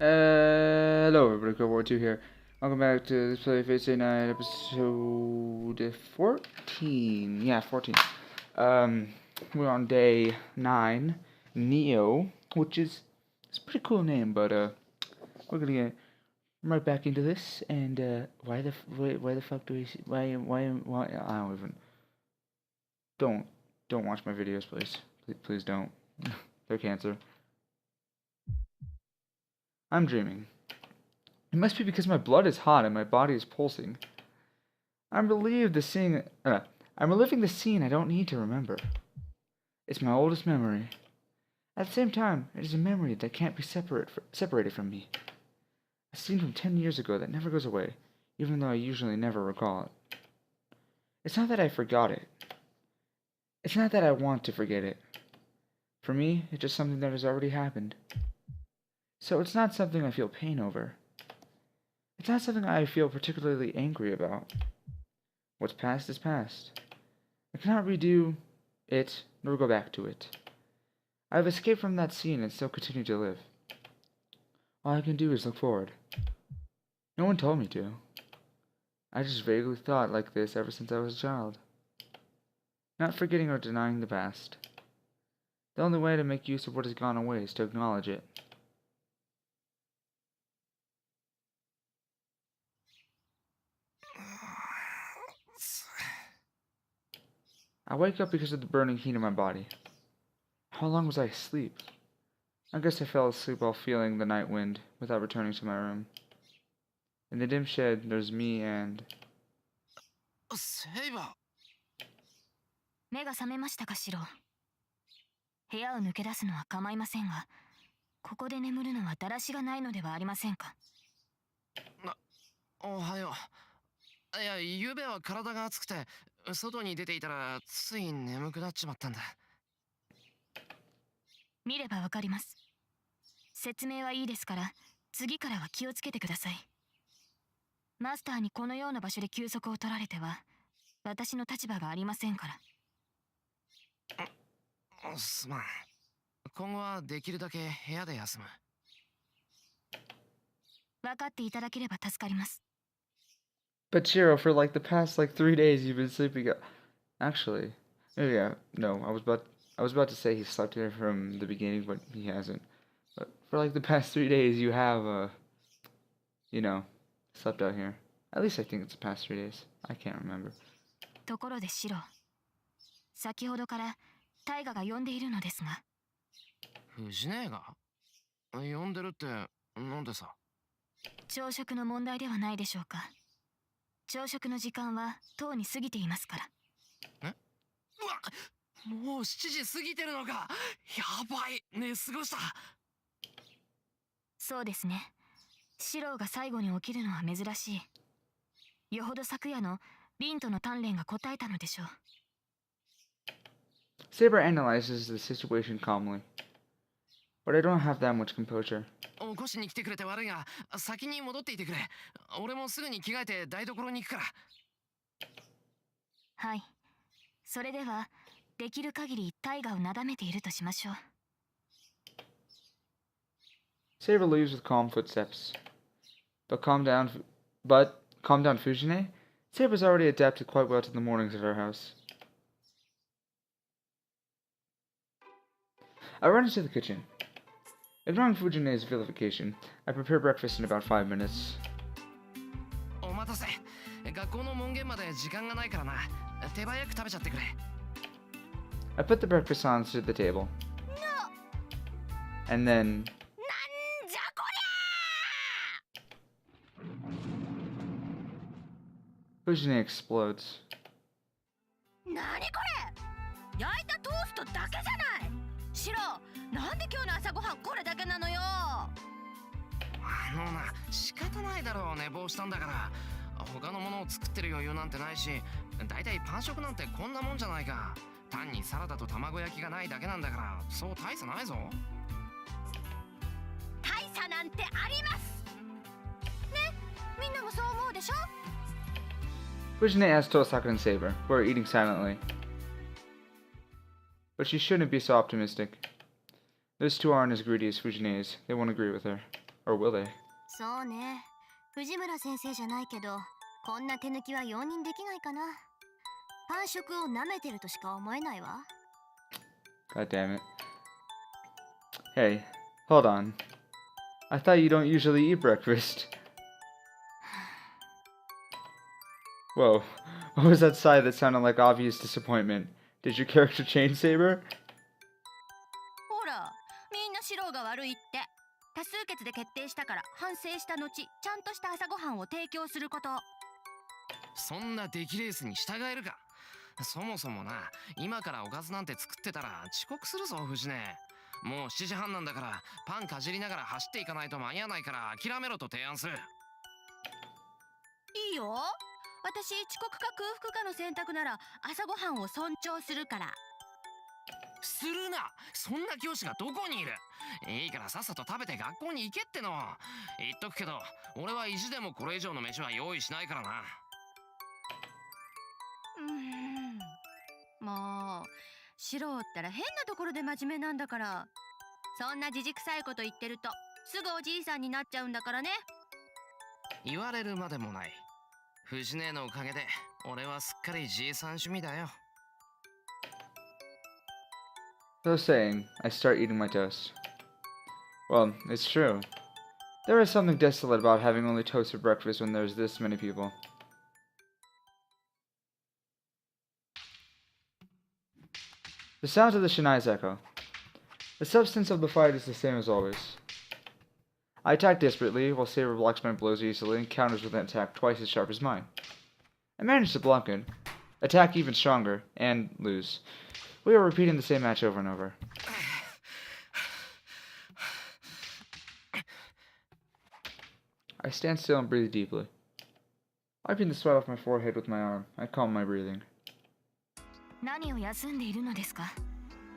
Hello everybody, Cold War 2 here. Welcome back to this play Psn Id episode 14. Yeah, 14. We're on day 9, Neo, which is it's a pretty cool name, but we're gonna get right back into this. And why the fuck do we see, why I don't even don't watch my videos, please don't. They're cancer. I'm dreaming. It must be because my blood is hot and my body is pulsing. I'm reliving the scene I don't need to remember. It's my oldest memory. At the same time, it is a memory that can't be separated from me. A scene from 10 years ago that never goes away, even though I usually never recall it. It's not that I forgot it. It's not that I want to forget it. For me, it's just something that has already happened. So it's not something I feel pain over. It's not something I feel particularly angry about. What's past is past. I cannot redo it, nor go back to it. I have escaped from that scene and still continue to live. All I can do is look forward. No one told me to. I just vaguely thought like this ever since I was a child. Not forgetting or denying the past. The only way to make use of what has gone away is to acknowledge it. I wake up because of the burning heat in my body. How long was I asleep? I guess I fell asleep while feeling the night wind, without returning to my room. In the dim shed, there's me and... Saber! 目が覚めましたか、シロ。部屋を抜け出すのは構いませんが、ここで眠るのはだらしがないのではありませんか。おはよう。いや、ゆうべは体が熱くて、外に出ていたらつい眠くなっちまったんだ。見ればわかります。説明はいいですから、次からは気をつけてください。マスターにこのような場所で休息を取られては、私の立場がありませんから。すまん。今後はできるだけ部屋で休む。分かっていただければ助かります。But Shiro, for like the past 3 days you've been sleeping. Actually, yeah, no, I was about to say he slept here from the beginning, but he hasn't. But for like the past 3 days you have slept out here. At least I think it's the past 3 days. I can't remember. ところでシロ、先ほどからタイガが呼んでいるのですが。藤姉が呼んでるってなんでさ。朝食の問題ではないでしょうか。朝食の時間はとうに過ぎていますから。え？うわ、もう7時過ぎてるのか。やばい、寝過ごした。そうですね。シローが最後に起きるのは珍しい。よほど昨夜のリンとの鍛錬が答えたのでしょう。Saber analyzes the situation calmly, but I don't have that much composure. 起こしに来てくれて悪いが、先に戻っていてくれ。俺もすぐに着替えて台所に行くから。はい。それでは、できる限りタイガをなだめているとしましょう。Saber leaves with calm footsteps. But calm down Fujine? Saber's already adapted quite well to the mornings at our house. I run into the kitchen. Ignoring Fujine's vilification, I prepare breakfast in about 5 minutes. お待たせ。学校の門限まで時間がないからな。手早く食べちゃってくれ。I put the breakfast onto the table. No. And then... Fujine explodes. なにこれ？焼いたトーストだけじゃない。シロ、なんで今日の朝ごはんこれだけなのよ。仕方ないだろう。寝坊したんだから。他のものを作ってる余裕なんてないし、だいたいパン食なんてこんなもんじゃないか。単にサラダと卵焼きがないだけなんだから、そう大差ないぞ。大差なんてあります。ね、みんなもそう思うでしょ。Fujine asks Tosaka and Saber, who are eating silently. But she shouldn't be so optimistic. Those two aren't as greedy as Fujine is. They won't agree with her. Or will they? そうね。藤村先生じゃないけど、こんな手抜きは容認できないかな。パン食を舐めてるとしか思えないわ。God damn it. Hey, hold on. I thought you don't usually eat breakfast. Whoa, what was that sigh that sounded like obvious disappointment? Did your character change, Saber? ほら、みんなシローが悪いって。多数決で決定したから反省した後、ちゃんとした朝ごはんを提供すること。そんな出来レースに従えるか。そもそもな、今からおかずなんて作ってたら遅刻するぞ藤音。もう7時半なんだから、パンかじりながら走っていかないと間に合わないから諦めろと提案する。いいよ。私、遅刻か空腹かの選択なら朝ごはんを尊重するから。するな。そんな教師がどこにいる。いいからさっさと食べて学校に行けっての。言っとくけど、俺は意地でもこれ以上の飯は用意しないからな。もう、シローったら変なところで真面目なんだから。そんなじじくさいこと言ってるとすぐおじいさんになっちゃうんだからね。言われるまでもない。藤姉のおかげで俺はすっかりじいさん趣味だよ。So saying, I start eating my toast. Well, it's true. There is something desolate about having only toast for breakfast when there's this many people. The sounds of the Shinai's echo. The substance of the fight is the same as always. I attack desperately, while Saber blocks my blows easily and counters with an attack twice as sharp as mine. I manage to block it, attack even stronger, and lose. We are repeating the same match over and over. I stand still and breathe deeply. Wiping the sweat off my forehead with my arm, I calm my breathing. 何を休んでいるのですか。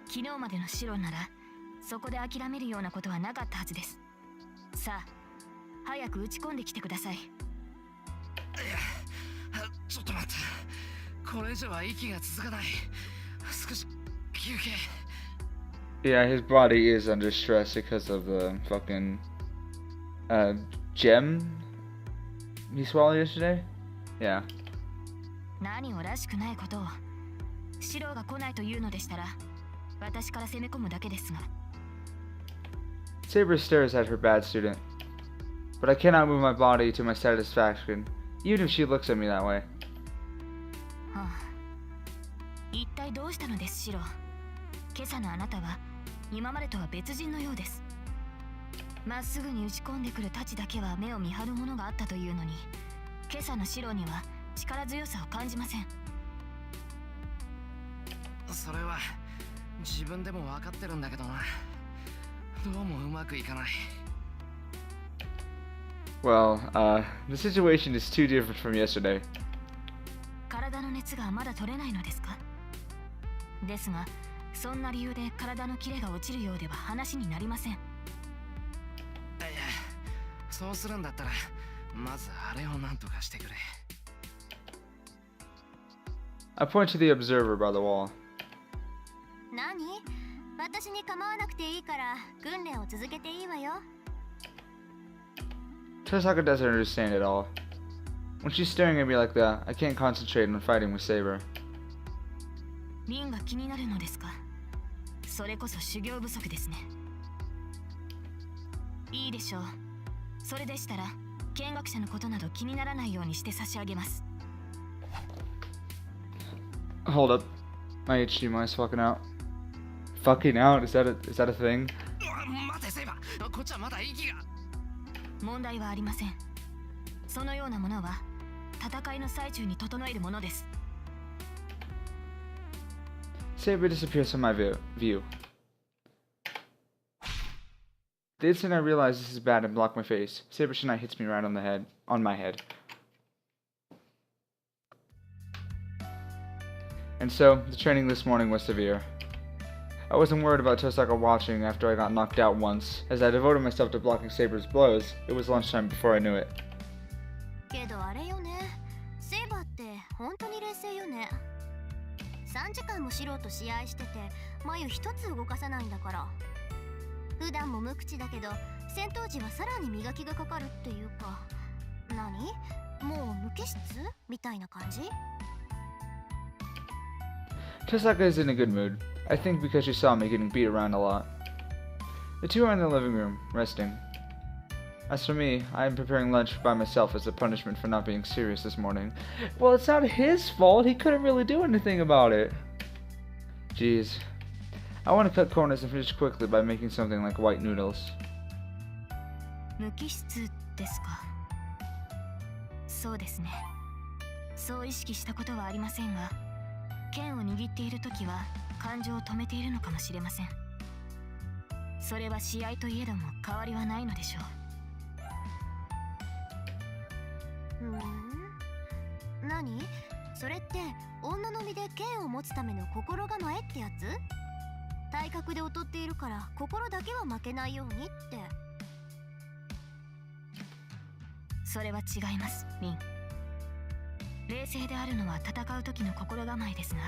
昨日までのシロならそこで諦めるようなことはなかったはずです。さあ、早く打ち込んできてください。ちょっと待って。これ以上は息が続かない。少し休憩。Yeah, his body is under stress because of the fucking gem he swallowed yesterday. Yeah. 何をらしくないことを。シロが来ないというのでしたら、私から攻め込むだけですが。Saber stares at her bad student, but I cannot move my body to my satisfaction, even if she looks at me that way. はあ、一体どうしたのです、シロ。今朝のあなたは今までとは別人のようです。まっすぐに打ち込んでくる太刀だけは目を見張るものがあったというのに、今朝のシロには力強さを感じません。それは自分でも分かってるんだけどな。どうもうまくいかない。Well, the situation is too different from yesterday. 体の熱がまだ取れないのですか。ですが、そんな理由で体のキレが落ちるようでは話になりません。いや、そうするんだったら、まずあれをなんとかしてくれ。I point to the observer by the wall. 何？私に構わなくていいから訓練を続けていいわよ。Tosaka doesn't understand at all. When she's staring at me like that, I can't concentrate on fighting with Saber. リンが気になるのですか。それこそ修行不足ですね。いいでしょう。それでしたら見学者のことなど気にならないようにして差し上げます。Hold up. My HDMI is fucking out. Fucking out? Is that a thing? 待て、セイバー。こっちはまだ息が。問題はありません。そのようなものは戦いの最中に整えるものです。Saber disappears from my view. The instant I realize this is bad and block my face, Saber Shinai hits me right on my head. And so, the training this morning was severe. I wasn't worried about Tosaka watching after I got knocked out once. As I devoted myself to blocking Saber's blows, it was lunchtime before I knew it. けどあれよね。セイバーって本当に冷静よね。3時間もシロと試合してて眉一つ動かさないんだから。普段も無口だけど戦闘時はさらに磨きがかかるっていうか、もう無機質みたいな感じ？ Tosaka is in a good mood. I think because she saw me getting beat around a lot. The two are in the living room, resting. As for me, I am preparing lunch by myself as a punishment for not being serious this morning. Well, it's not his fault. He couldn't really do anything about it. Jeez. I want to cut corners and finish quickly by making something like white noodles. 無機質ですか。そうですね。そう意識したことはありませんが、剣を握っているときは感情を止めているのかもしれません。それは試合といえども変わりはないのでしょう。何？それって女の身で剣を持つための心構えってやつ？体格で劣っているから心だけは負けないようにって。それは違います、リン。冷静であるのは戦う時の心構えですが、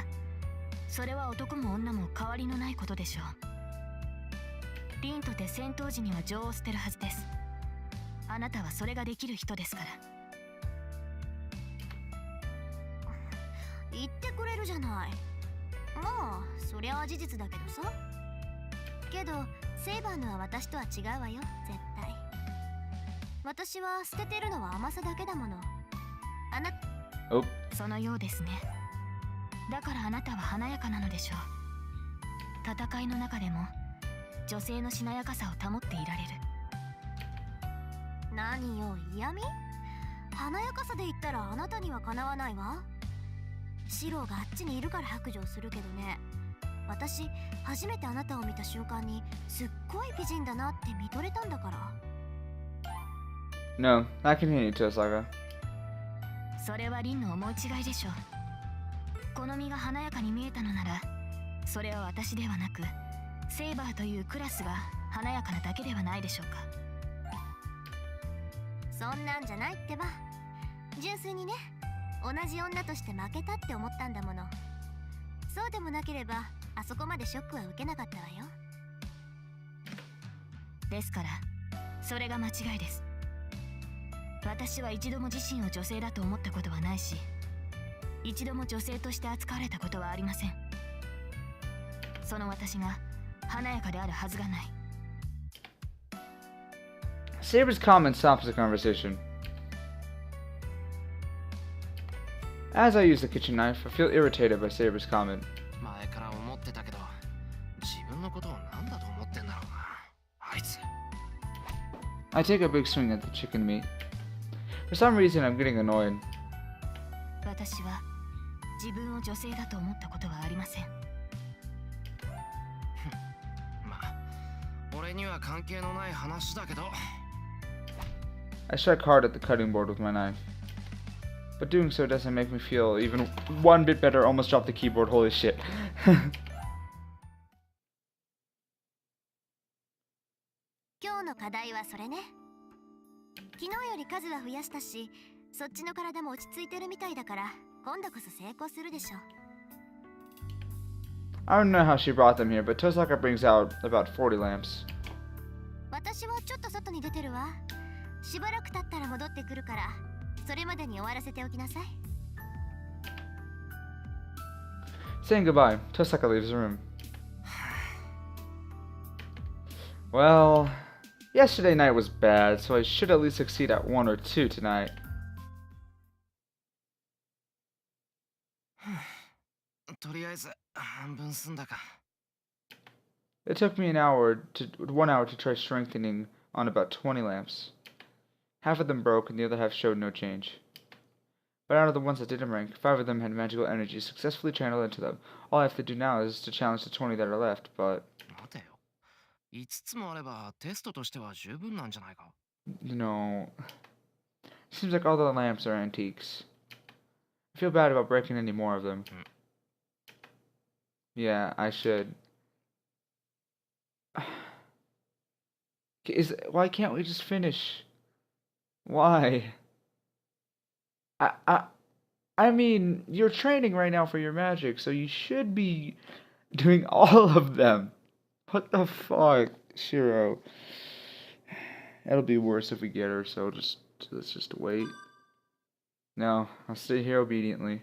それは男も女も変わりのないことでしょう。リンとて戦闘時には情を捨てるはずです。あなたはそれができる人ですから。言ってくれるじゃない。まあそりゃあ事実だけどさ。けどセイバーのは私とは違うわよ、絶対。私は捨ててるのは甘さだけだもの。あなそのようですね。だからあなたは華やかなのでしょう。戦いの中でも女性のしなやかさを保っていられる。何よ、嫌味？華やかさで言ったらあなたにはかなわないわ。シローがあっちにいるから白状するけどね、私初めてあなたを見た瞬間にすっごい美人だなって見とれたんだから。No, I can hear you, Tosaka. それはリンの思い違いでしょう。好みが華やかに見えたのなら、それは私ではなくセイバーというクラスが華やかなだけではないでしょうか。そんなんじゃないってば。純粋にね、同じ女として負けたって思ったんだもの。そうでもなければあそこまでショックは受けなかったわよ。ですからそれが間違いです。私は一度も自身を女性だと思ったことはないし、一度も女性として扱われたことはありません。その私が華やかであるはずがない。Saber's comment stops the conversation. As I use the kitchen knife, I feel irritated by Saber's comment. 前から思ってたけど、自分のことを何だと思ってんだろうな、あいつ。I take a big swing at the chicken meat. For some reason, I'm getting annoyed. 私は自分を女性だと思ったことはありません。まあ、俺には関係のない話だけど。I strike hard at the cutting board with my knife. But doing so doesn't make me feel even one bit better. Almost dropped the keyboard, holy shit. 今日の課題はそれね。昨日より数は増やしたし、そっちの体も落ち着いてるみたいだから、今度こそ成功するでしょ。I don't know how she brought them here, but Tosaka brings out about 40 lamps. 私はちょっと外に出てるわ。しばらく経ったら戻ってくるから、それまでに終わらせておきなさい。Saying goodbye, Tosaka leaves the room. Well, yesterday night was bad, so I should at least succeed at 1 or 2 tonight. とりあえず半分済んだか。It took me 1 hour to try strengthening on about 20 lamps. Half of them broke and the other half showed no change. But out of the ones that didn't break, 5 of them had magical energy successfully channeled into them. All I have to do now is to challenge the 20 that are left, but... 待てよ。5つもあればテストとしては十分なんじゃないか。No. Seems like all the lamps are antiques. I feel bad about breaking any more of them. Yeah, I should. Why can't we just finish? Why? I mean, you're training right now for your magic, so you should be doing all of them. What the fuck, Shiro? It'll be worse if we get her, so let's just wait. No, I'll stay here obediently.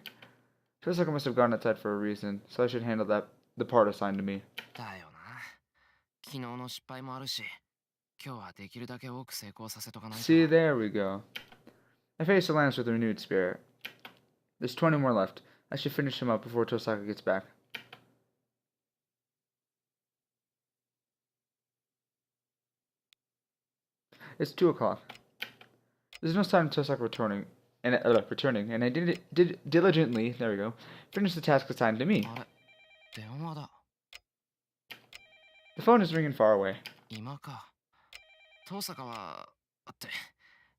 Feels like I must have gone outside for a reason, so I should handle the part assigned to me. だよな。昨日の失敗もあるし、今日はできるだけ多く成功させとかないと。 See, there we go. I face the lance with renewed spirit. There's 20 more left. I should finish him up before Tosaka gets back. It's 2 o'clock. There's no sign of Tosaka returning, and I did diligently, there we go, finish the task assigned to me. あれ、電話だ。 The phone is ringing far away. 今か。遠坂は、って、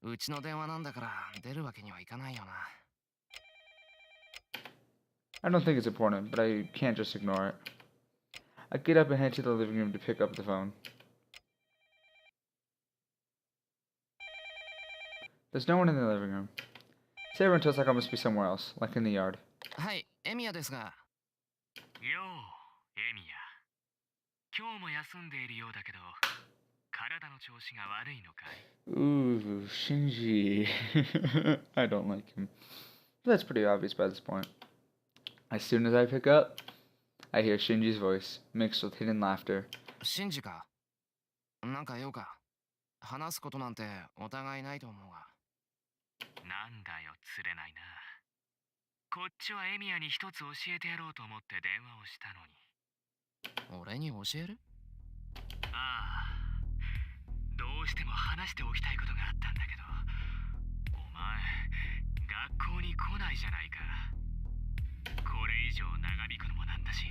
うちの電話なんだから出るわけにはいかないよな。 I don't think it's important, but I can't just ignore it. I get up and head to the living room to pick up the phone. There's no one in the living room. Saber and Tosaka must be somewhere else, like in the yard. はい、エミヤですが。よう、エミヤ。今日も休んでいるようだけど、体の調子が悪いのかい？ Ooh, Shinji. I don't like him. That's pretty obvious by this point. As soon as I pick up, I hear Shinji's voice, mixed with hidden laughter. シンジか。なんか用か。話すことなんてお互いないと思うが。なんだよ、釣れないな。こっちはエミヤに一つ教えてやろうと思って電話をしたのに。俺に教える？ああ、どうしても話しておきたいことがあったんだけど、お前、学校に来ないじゃないか。これ以上長引くのもなんだし、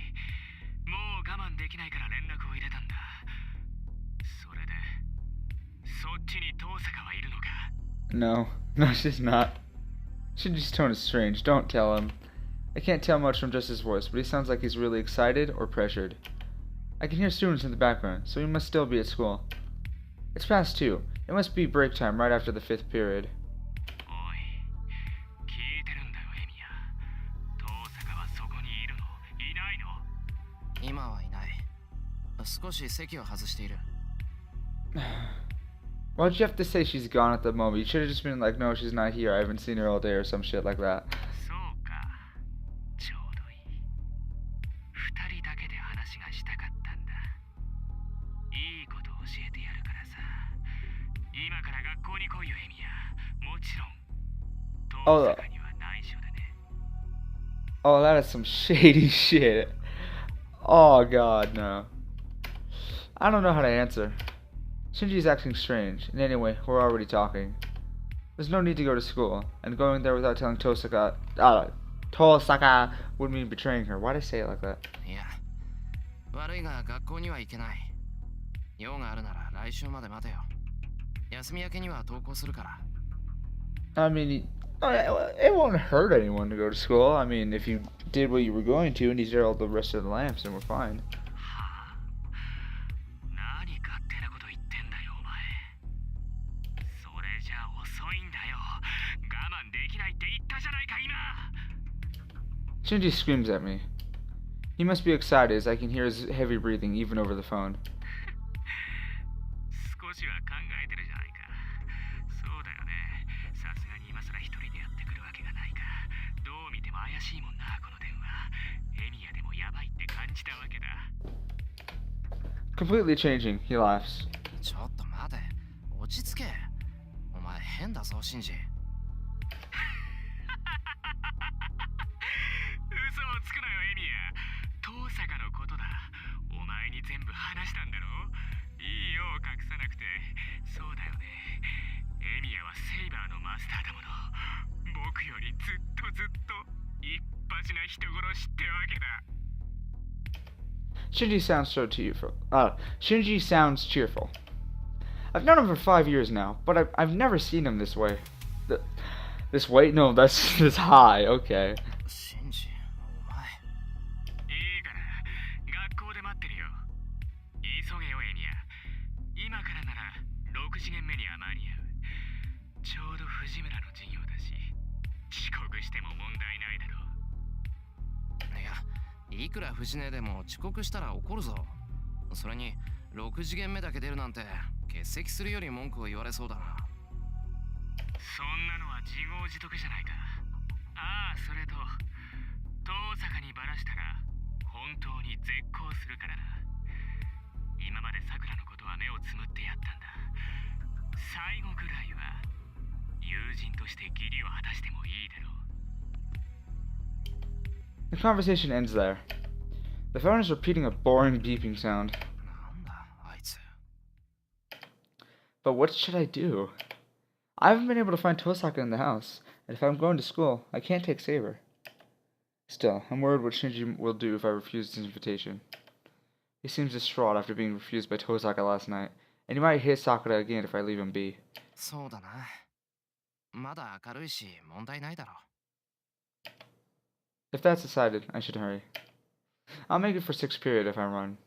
もう我慢できないから連絡を入れたんだ。それで、そっちに遠坂はいるのか？ No, she's not. Shinji's tone is strange, don't tell him. I can't tell much from just his voice, but he sounds like he's really excited or pressured. I can hear students in the background, so he must still be at school. It's past 2. It must be break time right after the 5th period. おい、聞いてるんだよ、エミヤ。遠坂はそこにいるの？いないの？今はいない。少し席を外している。Why'd you have to say she's gone at the moment? You should have just been like, no, she's not here. I haven't seen her all day or some shit like that. そうか、ちょうどいい。二人だけで話がしたかったんだ。いいこと教えてやるからさ。今から学校に来いよ、エミヤ。もちろん、遠坂には内緒でね。Oh, that is some shady shit. Oh, God, no. I don't know how to answer. Shinji's acting strange, and anyway, we're already talking. There's no need to go to school, and going there without telling Tosaka would mean betraying her. Why'd I say it like that? いや、悪いが学校には行けない。用があるなら来週まで待てよ。休み明けには登校するから。I mean, it won't hurt anyone to go to school. I mean, if you did what you were going to and you did all the rest of the lamps, then we're fine. はあ、何勝手なこと言ってんだよ、お前。それじゃ遅いんだよ。我慢できないって言ったじゃないか、今。Shinji screams at me. He must be excited as I can hear his heavy breathing even over the phone. 少しは考えてるじゃないか。そうだよね。さすがに今更一人でやってくるわけがないか。どう見ても怪しいもんな、この電話。エミヤでもやばいって感じたわけだ。Completely changing, he laughs. ちょっと待て。落ち着け。お前変だぞ、シンジ。嘘をつくなよ、エミヤ。遠坂のことだ。お前に全部話したんだろ？いいよ、隠さなくて。そうだよね。エミヤはセイバーのマスターだもの。僕よりずっと一発な人殺しってわけだ。Shinji sounds so cheerful. Shinji sounds cheerful. I've known him for 5 years now, but I've never seen him this way. This way? No, that's this high. Okay. シンジ、お前。いいから、学校で待ってるよ。急げよ、エミヤ。今からなら6次元目には間に合う。ちょうど藤村の授業だし、遅刻しても問題ないだろう。いや、いくら藤根でも遅刻したら怒るぞ。それに6次元目だけ出るなんて傑欠席するより文句を言われそうだな。そんなのは自業自得じゃないか。ああ、それと遠坂にバラしたら本当に絶交するからな。今までさくらのことは目をつむってやったんだ。最後ぐらいは友人として義理を果たしてもいいだろう。 The conversation ends there. The phone is repeating a boring beeping sound. なんだあいつ。But what should I do? I haven't been able to find Tosaka in the house, and if I'm going to school, I can't take Saber. Still, I'm worried what Shinji will do if I refuse his invitation. He seems distraught after being refused by Tosaka last night, and he might hit Sakura again if I leave him be. そうだな。まだ明るいし問題ないだろう。 If that's decided, I should hurry. I'll make it for 6th period if I run.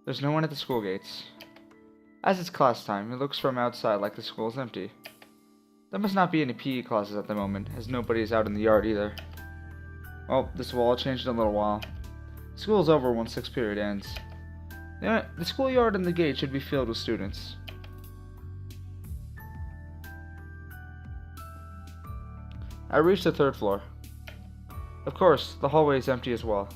There's no one at the school gates. As it's class time, it looks from outside like the school is empty. There must not be any PE classes at the moment, as nobody is out in the yard either. Well, this will all change in a little while. School is over when 6th period ends. The schoolyard and the gate should be filled with students. I reach the 3rd floor. Of course, the hallway is empty as well.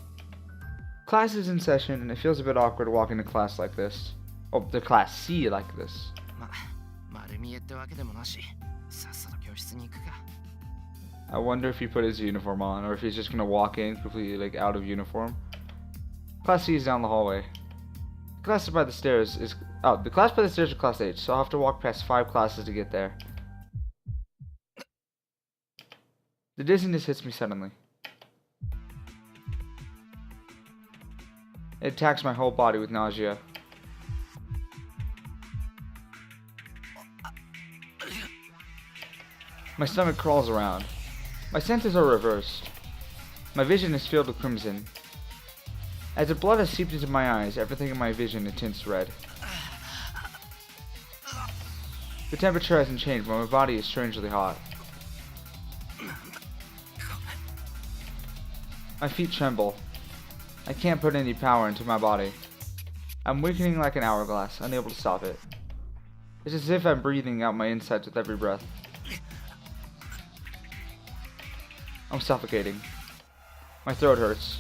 Class is in session, and it feels a bit awkward walking to class like this. Oh, to class C like this. 丸見えってわけでもなし、さっさと教室に行くか。 I wonder if he put his uniform on, or if he's just gonna walk in completely like out of uniform. Class C is down the hallway. The class by the stairs is the class by the stairs is class H, so I'll have to walk past 5 classes to get there. The dizziness hits me suddenly. It attacks my whole body with nausea. My stomach crawls around. My senses are reversed. My vision is filled with crimson. As the blood has seeped into my eyes, everything in my vision tints red. The temperature hasn't changed, but my body is strangely hot. My feet tremble. I can't put any power into my body. I'm weakening like an hourglass, unable to stop it. It's as if I'm breathing out my insides with every breath. I'm suffocating. My throat hurts.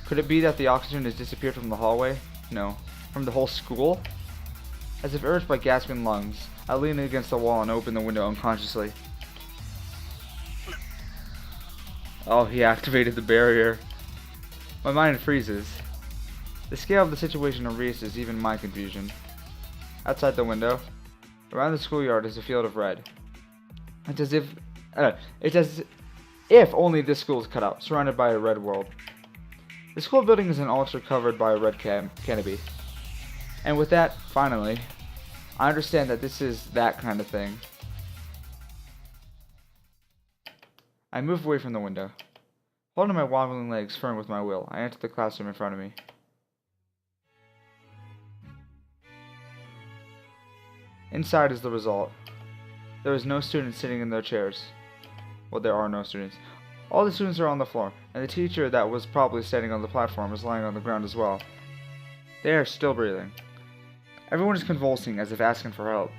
Could it be that the oxygen has disappeared from the hallway? No. From the whole school? As if urged by gasping lungs, I lean against the wall and open the window unconsciously. Oh, he activated the barrier. My mind freezes. The scale of the situation erases even my confusion. Outside the window, around the schoolyard is a field of red. It's as if only this school is cut out, surrounded by a red world. The school building is an altar covered by a red canopy. And with that, finally, I understand that this is that kind of thing. I move away from the window. Holding my wobbling legs firm with my will, I enter the classroom in front of me. Inside is the result. There is no students sitting in their chairs. Well, there are no students. All the students are on the floor, and the teacher that was probably standing on the platform is lying on the ground as well. They are still breathing. Everyone is convulsing as if asking for help.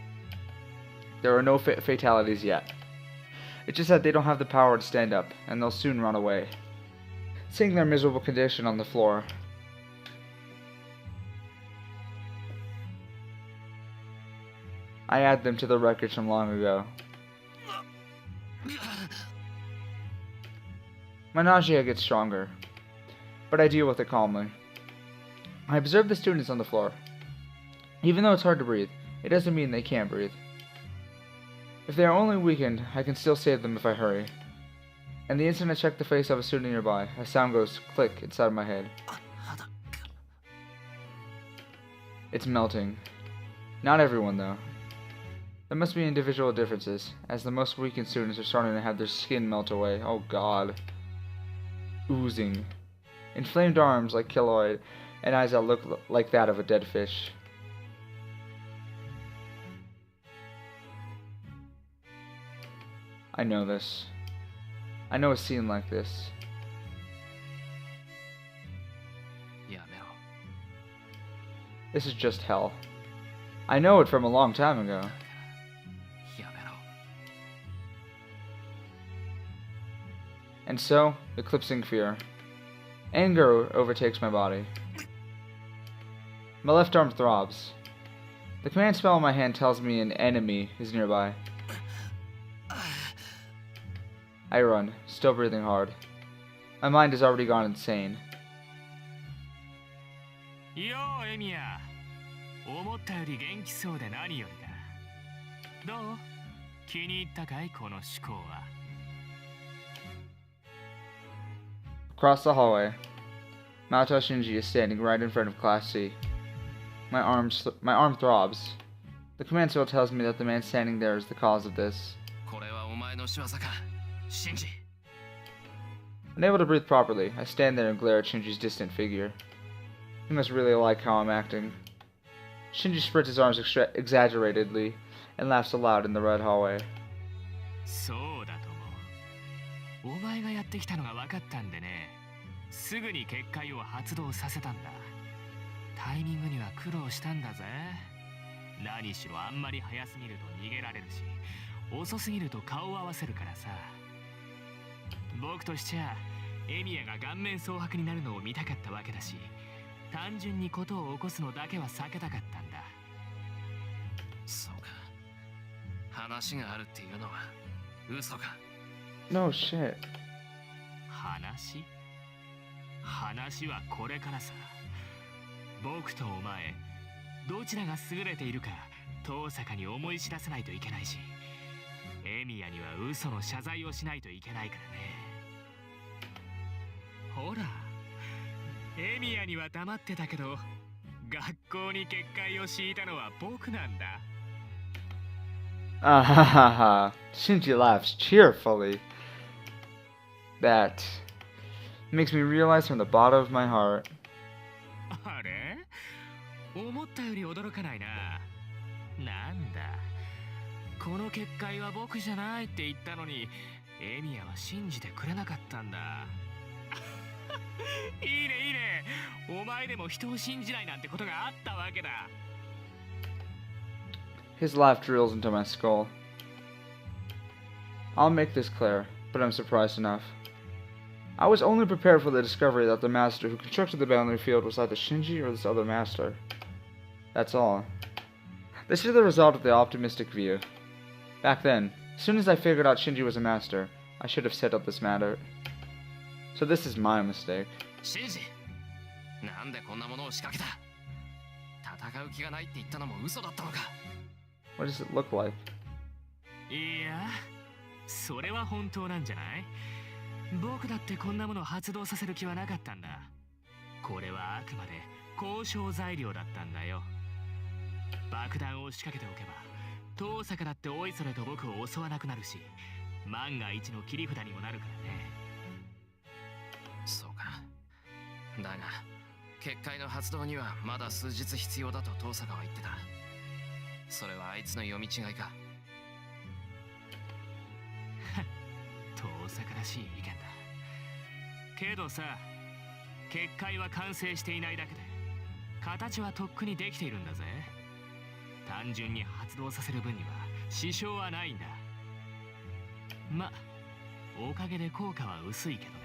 There are no fatalities yet. It's just that they don't have the power to stand up, and they'll soon run away. Seeing their miserable condition on the floor, I add them to the wreckage from long ago. My nausea gets stronger, but I deal with it calmly. I observe the students on the floor. Even though it's hard to breathe, it doesn't mean they can't breathe. If they are only weakened, I can still save them if I hurry. And the instant I check the face of a student nearby, a sound goes click inside my head. It's melting. Not everyone, though. There must be individual differences, as the most weakened students are starting to have their skin melt away. Oh god. Oozing. Inflamed arms like keloid, and eyes that look like that of a dead fish. I know this. I know a scene like this. やめろ。This is just hell. I know it from a long time ago. やめろ。 And so, eclipsing fear. Anger overtakes my body. My left arm throbs. The command spell on my hand tells me an enemy is nearby. I run, still breathing hard. My mind has already gone insane. ようエミヤ、思ったより元気そうで何よりだ。どう？気に入ったかいこの思考は。 Across the hallway, Maoto Shinji is standing right in front of Class C. My arm throbs. The command spell tells me that the man standing there is the cause of this. これはお前の仕業か、シンジ。 Unable to breathe properly, I stand there and glare at Shinji's distant figure. He must really like how I'm acting. Shinji spreads his arms exaggeratedly and laughs aloud in the red hallway. そうだとも。お前がやってきたのが分かったんでね。すぐに結界を発動させたんだ。タイミングには苦労したんだぜ。何しろあんまり早すぎると逃げられるし、遅すぎると顔を合わせるからさ。僕としちゃエミヤが顔面蒼白になるのを見たかったわけだし、単純にことを起こすのだけは避けたかったんだ。そうか。話があるっていうのは嘘か。 No shit. 話はこれからさ。僕とお前、どちらが優れているか遠坂に思い知らせないといけないし、エミヤには嘘の謝罪をしないといけないからね。ほら、エミヤには黙ってたけど、学校に結界を敷いたのは僕なんだ。 Ah ha ha ha. Shinji laughs cheerfully. That makes me realize from the bottom of my heart. あれ？思ったより驚かないな。なんだ。この結界は僕じゃないって言ったのに、エミヤは信じてくれなかったんだ。いいねいいね。お前でも人を信じないなんてことがあったわけだ。 His laugh drills into my skull. I'll make this clear, but I'm surprised enough. I was only prepared for the discovery that the master who constructed the boundary field was either Shinji or this other master. That's all. This is the result of the optimistic view. Back then, as soon as I figured out Shinji was a master, I should have settled this matter. So this is my mistake. シンジ、なんでこんなものを仕掛けた？戦う気がないって言ったのも嘘だったのか？ What does it look like? いや、それは本当なんじゃない？僕だってこんなものを発動させる気はなかったんだ。これはあくまで交渉材料だったんだよ。爆弾を仕掛けておけば、遠坂だっておいそれと僕を襲わなくなるし、万が一の切り札にもなるからね。そうか。だが、結界の発動にはまだ数日必要だと遠坂は言ってた。それはあいつの読み違いか。遠坂らしい意見だ。けどさ、結界は完成していないだけで、形はとっくにできているんだぜ。単純に発動させる分には支障はないんだ。ま、おかげで効果は薄いけどね。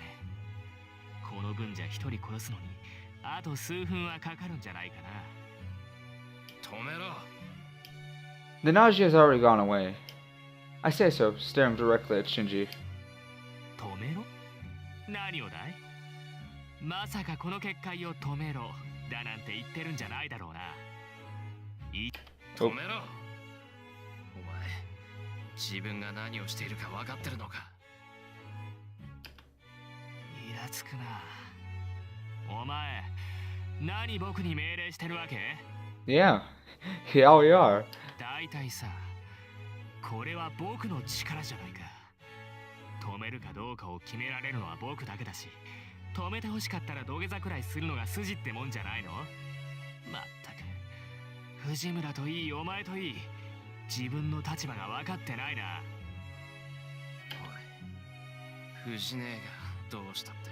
この分じゃ一人殺すのにあと数分はかかるんじゃないかな。止めろ。 The nausea has already gone away. I say so, staring directly at Shinji. 止めろ？何をだい？まさかこの結界を止めろだなんて言ってるんじゃないだろうな。止めろ。お前、自分が何をしているか分かってるのか？イラつくな。お前、何僕に命令してるわけ？ Yeah, yeah, we are. 大体さ、これは僕の力じゃないか。止めるかどうかを決められるのは僕だけだし、止めて欲しかったら土下座くらいするのが筋ってもんじゃないの？まったく、藤村といいお前といい、自分の立場が分かってないな。おい、藤姉がどうしたって？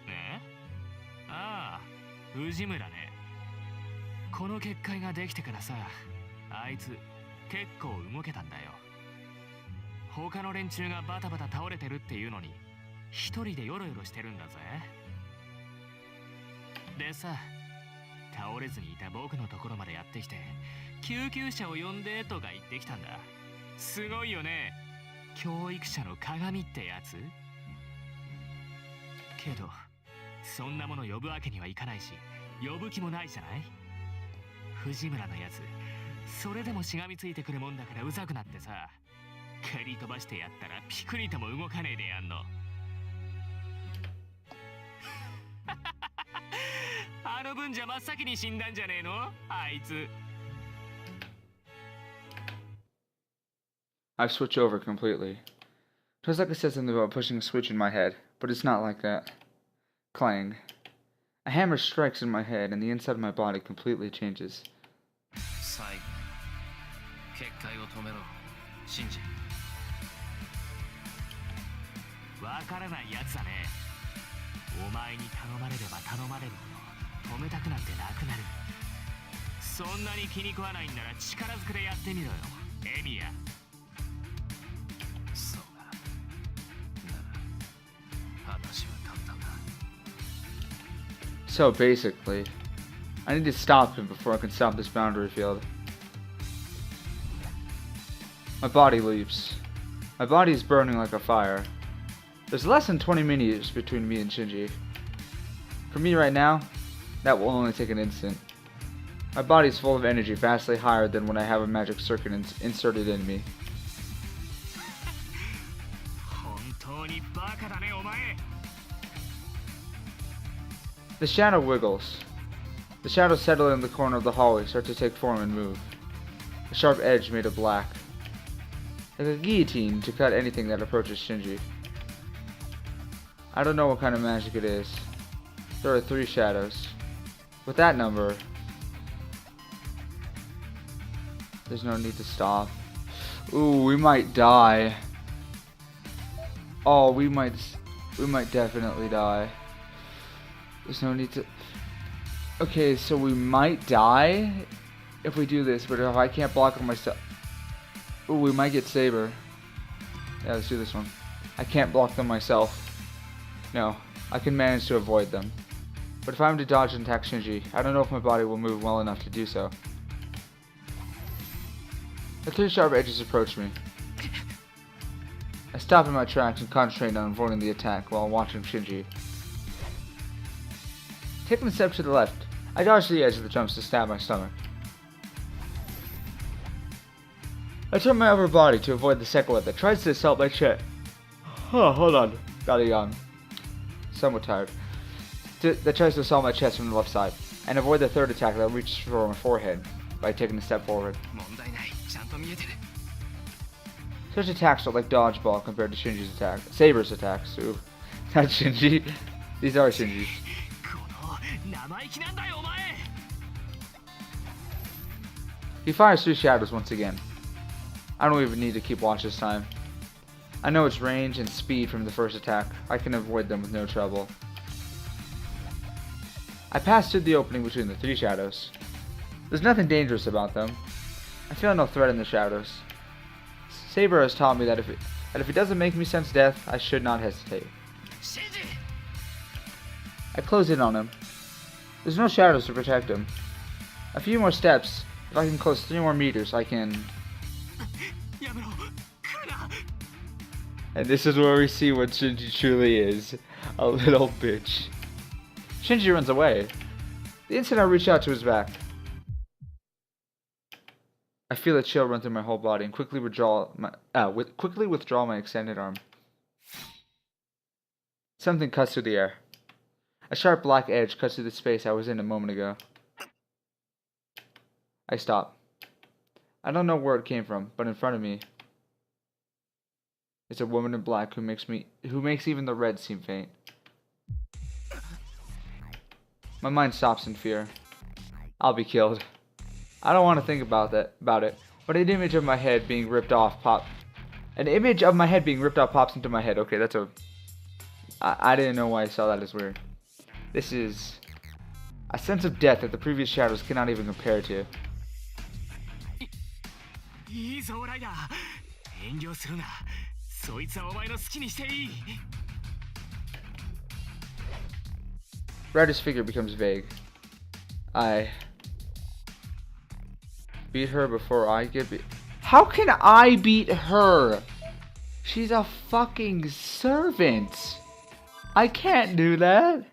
ね？ああ、藤村ね。この結界ができてからさ、あいつ結構動けたんだよ。他の連中がバタバタ倒れてるっていうのに一人でヨロヨロしてるんだぜ。でさ、倒れずにいた僕のところまでやってきて救急車を呼んでとか言ってきたんだ。すごいよね、教育者の鏡ってやつ。けどそんなもの呼ぶわけにはいかないし、呼ぶ気もないじゃない。藤村のやつ、それでもしがみついてくるもんだからうざくなってさ、蹴り飛ばしてやったらピクリとも動かねえでやんの。あの分じゃ真っ先に死んだんじゃねえの、あいつ。I've switched over completely. Feels like it said something about pushing a switch in my head, but it's not like that. Clang. A hammer strikes in my head, and the inside of my body completely changes. 最後、結界を止めろ、シンジ。わからないやつだね。お前に頼まれれば頼まれるほど止めたくなんてなくなる。そんなに気に食わないんなら力ずくでやってみろよ、エミヤ。そうか。なら、話は簡単だ。So basically, I need to stop him before I can stop this boundary field. My body leaps. My body is burning like a fire. There's less than 20 minutes between me and Shinji. For me right now, that will only take an instant. My body is full of energy, vastly higher than when I have a magic circuit inserted in me. 本当にバカだね、お前。The shadow wiggles. The shadows settle in the corner of the hallway, start to take form and move. A sharp edge made of black. Like a guillotine to cut anything that approaches Shinji. I don't know what kind of magic it is. There are 3 shadows. With that number, there's no need to stop. Ooh, we might die. Oh, we might definitely die. There's no need to... Okay, so we might die if we do this, but if I can't block on myself... Ooh, we might get Saber. Yeah, let's do this one. I can't block them myself. No, I can manage to avoid them. But if I'm to dodge and attack Shinji, I don't know if my body will move well enough to do so. The 3 sharp edges approach me. I stop in my tracks and concentrate on avoiding the attack while watching Shinji. Taking a step to the left, I dodge the edge of the jumps to stab my stomach. I turn my upper body to avoid the second whip that tries to assault my chest. Oh, hold on. Gotta yawn. Somewhat tired. That tries to assault my chest from the left side, and avoid the third attack that reaches for my forehead by taking a step forward. 問題ない、ちゃんと見えてる。 Such attacks are like dodgeball compared to Shinji's attack. Saber's attacks. Ooh. Not Shinji. These are Shinji's. この生意気なんだよ、お前。 He fires 3 shadows once again. I don't even need to keep watch this time. I know its range and speed from the first attack. I can avoid them with no trouble. I pass through the opening between the 3 shadows. There's nothing dangerous about them. I feel no threat in the shadows. Saber has taught me that if it doesn't make me sense death, I should not hesitate. シンジ！ I close in on him. There's no shadows to protect him. A few more steps. If I can close 3 more meters, I can... やめろ、来るな。 And this is where we see what Shinji truly is. A little bitch. Shinji runs away. The instant I reach out to his back, I feel a chill run through my whole body and quickly withdraw my extended arm. Something cuts through the air. A sharp black edge cuts through the space I was in a moment ago. I stop. I don't know where it came from, but in front of me is a woman in black who makes even the red seem faint. My mind stops in fear. I'll be killed. I don't want to think about it, but an image of my head being ripped off pops into my head. Okay, that's I didn't know why I saw that as weird. This is A sense of death that the previous shadows cannot even compare to. いいぞライダー、遠慮するな。そいつはお前の好きにしていい。 Ryder's figure becomes vague. I beat her before I get beat. How can I beat her? She's a fucking servant. I can't do that.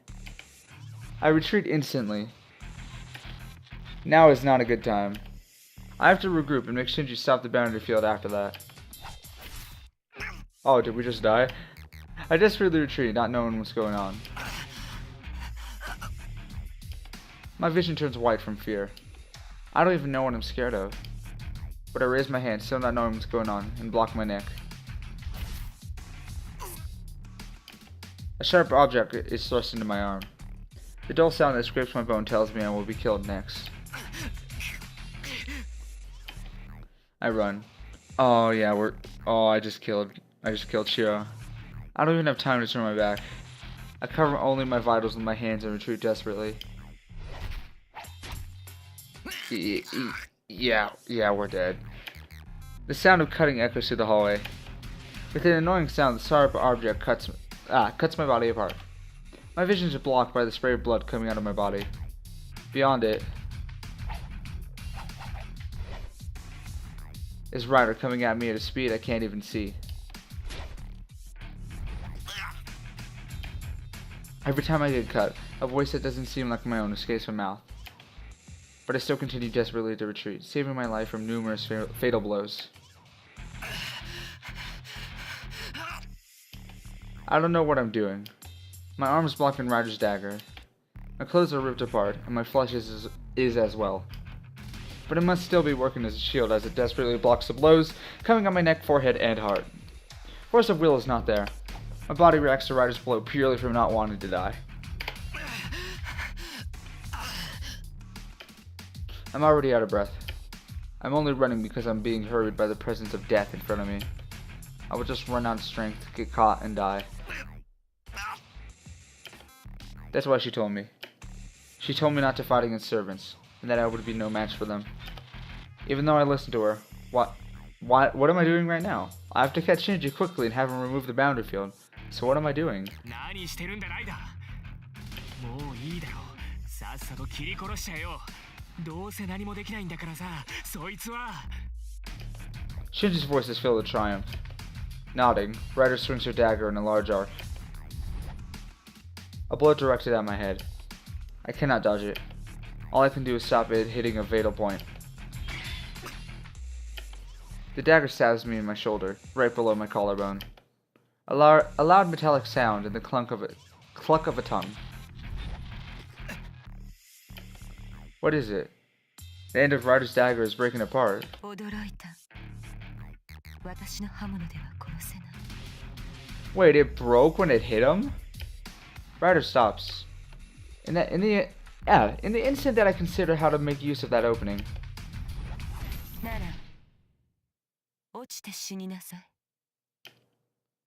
I retreat instantly. Now is not a good time. I have to regroup and make Shinji stop the boundary field after that. Oh, did we just die? I desperately retreat, not knowing what's going on. My vision turns white from fear. I don't even know what I'm scared of. But I raise my hand, still not knowing what's going on, and block my neck. A sharp object is thrust into my arm. The dull sound that scrapes my bone tells me I will be killed next. I run. Oh yeah, I just killed Shiro. I don't even have time to turn my back. I cover only my vitals with my hands and retreat desperately. Yeah, we're dead. The sound of cutting echoes through the hallway. With an annoying sound, the sharp object cuts my body apart. My visions are blocked by the spray of blood coming out of my body. Beyond it is Ryder coming at me at a speed I can't even see. Every time I get cut, a voice that doesn't seem like my own escapes my mouth. But I still continue desperately to retreat, saving my life from numerous fatal blows. I don't know what I'm doing. My arm is blocking Ryder's dagger. My clothes are ripped apart, and my flesh is as well. But it must still be working as a shield as it desperately blocks the blows coming on my neck, forehead, and heart. Force of will is not there. My body reacts to Ryder's blow purely from not wanting to die. I'm already out of breath. I'm only running because I'm being hurried by the presence of death in front of me. I would just run out of strength, get caught, and die. That's why she told me. She told me not to fight against servants, and that I would be no match for them. Even though I listened to her, what am I doing right now? I have to catch Shinji quickly and have him remove the boundary field. So what am I doing? 何してるんだライダー。もういいだろう。さっさと切り殺しちゃえよ。どうせ何もできないんだからさ、そいつは。 Shinji's voice is filled with triumph. Nodding, Ryder swings her dagger in a large arc. A blow directed at my head. I cannot dodge it. All I can do is stop it hitting a fatal point. The dagger stabs me in my shoulder, right below my collarbone. A loud metallic sound and the cluck of a tongue. What is it? The end of Ryder's dagger is breaking apart. Wait, it broke when it hit him? Ryder stops. In the instant that I consider how to make use of that opening.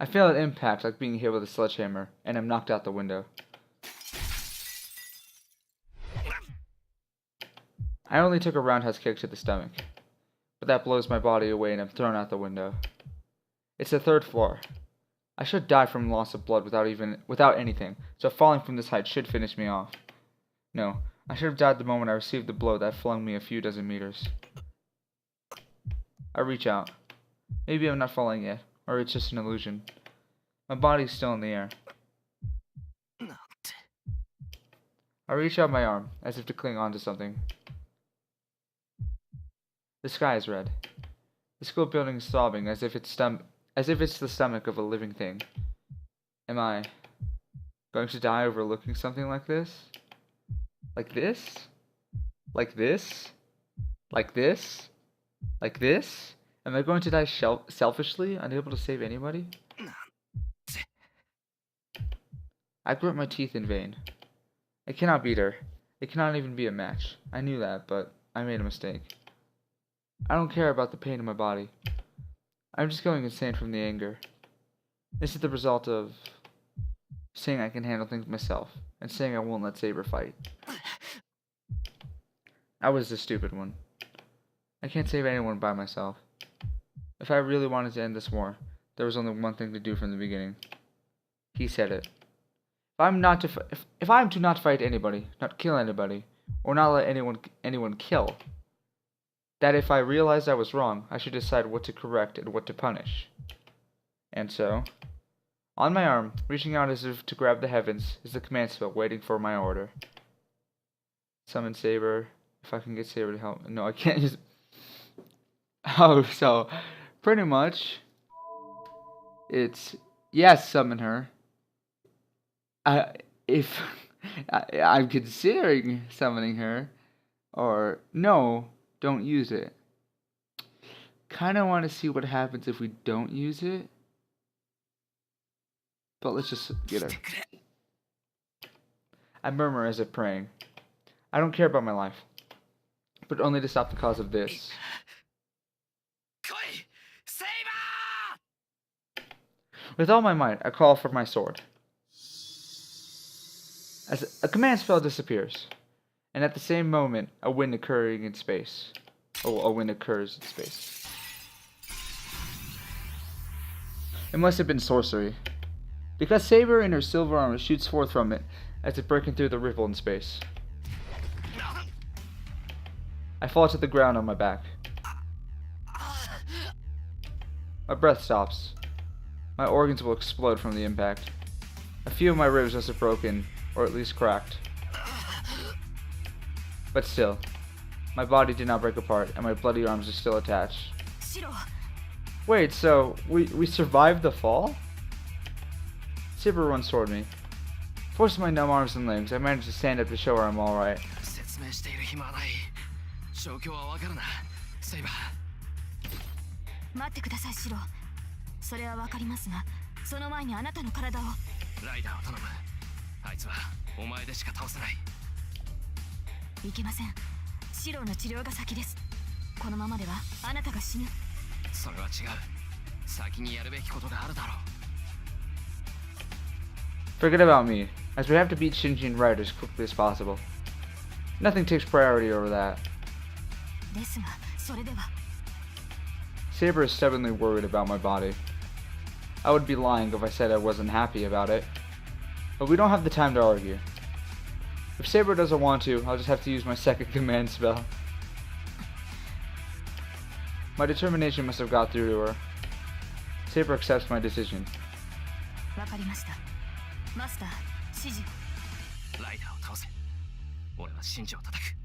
I feel an impact like being hit with a sledgehammer, and I'm knocked out the window. I only took a roundhouse kick to the stomach, but that blows my body away and I'm thrown out the window. It's the 3rd floor. I should die from loss of blood without anything, so falling from this height should finish me off. No, I should have died the moment I received the blow that flung me a few dozen meters. I reach out. Maybe I'm not falling yet, or it's just an illusion. My body's still in the air. I reach out my arm, as if to cling on to something. The sky is red. The school building is sobbing as if it's the stomach of a living thing. Am I going to die overlooking something like this? Like this? Like this? Like this? Like this? Am I going to die selfishly, unable to save anybody? I grit my teeth in vain. I cannot beat her. It cannot even be a match. I knew that, but I made a mistake. I don't care about the pain in my body. I'm just going insane from the anger. This is the result of saying I can handle things myself, and saying I won't let Saber fight. I was the stupid one. I can't save anyone by myself. If I really wanted to end this war, there was only one thing to do from the beginning. He said it. If I'm to not fight anybody, not kill anybody, or not let anyone kill, that if I realized I was wrong, I should decide what to correct and what to punish. And so, on my arm, reaching out as if to grab the heavens, is the command spell waiting for my order. Summon Saber. If I can get Saber to help. No, I can't use. Oh, so pretty much, it's yes, summon her. If I'm considering summoning her, or no, don't use it. Kind of want to see what happens if we don't use it, but let's just get her. I murmur as if praying. I don't care about my life, but only to stop the cause of this. With all my might, I call for my sword. As a command spell disappears, and at the same moment, a wind occurs in space. It must have been sorcery, because Saber in her silver armor shoots forth from it as if breaking through the ripple in space. I fall to the ground on my back. My breath stops. My organs will explode from the impact. A few of my ribs must have broken, or at least cracked. But still, my body did not break apart, and my bloody arms are still attached. Wait, so we survived the fall? Saber runs toward me. Forcing my numb arms and legs, I manage to stand up to show her I'm alright. 待ってください、シロ。それはわかりますが、その前にあなたの体を。ライダーを頼む。あいつはお前でしか倒せない。いけません。シロの治療が先です。このままではあなたが死ぬ。それは違う。先にやるべきことがあるだろう。 Forget about me, as we have to beat Shinji and Ryder as quickly as possible. Nothing takes priority over that. ですが、それでは。 Saber is stubbornly worried about my body. I would be lying if I said I wasn't happy about it. But we don't have the time to argue. If Saber doesn't want to, I'll just have to use my second command spell. My determination must have got through to her. Saber accepts my decision. わかりました。マスター、指示を。ライダーを倒せ。俺はシンジを叩く。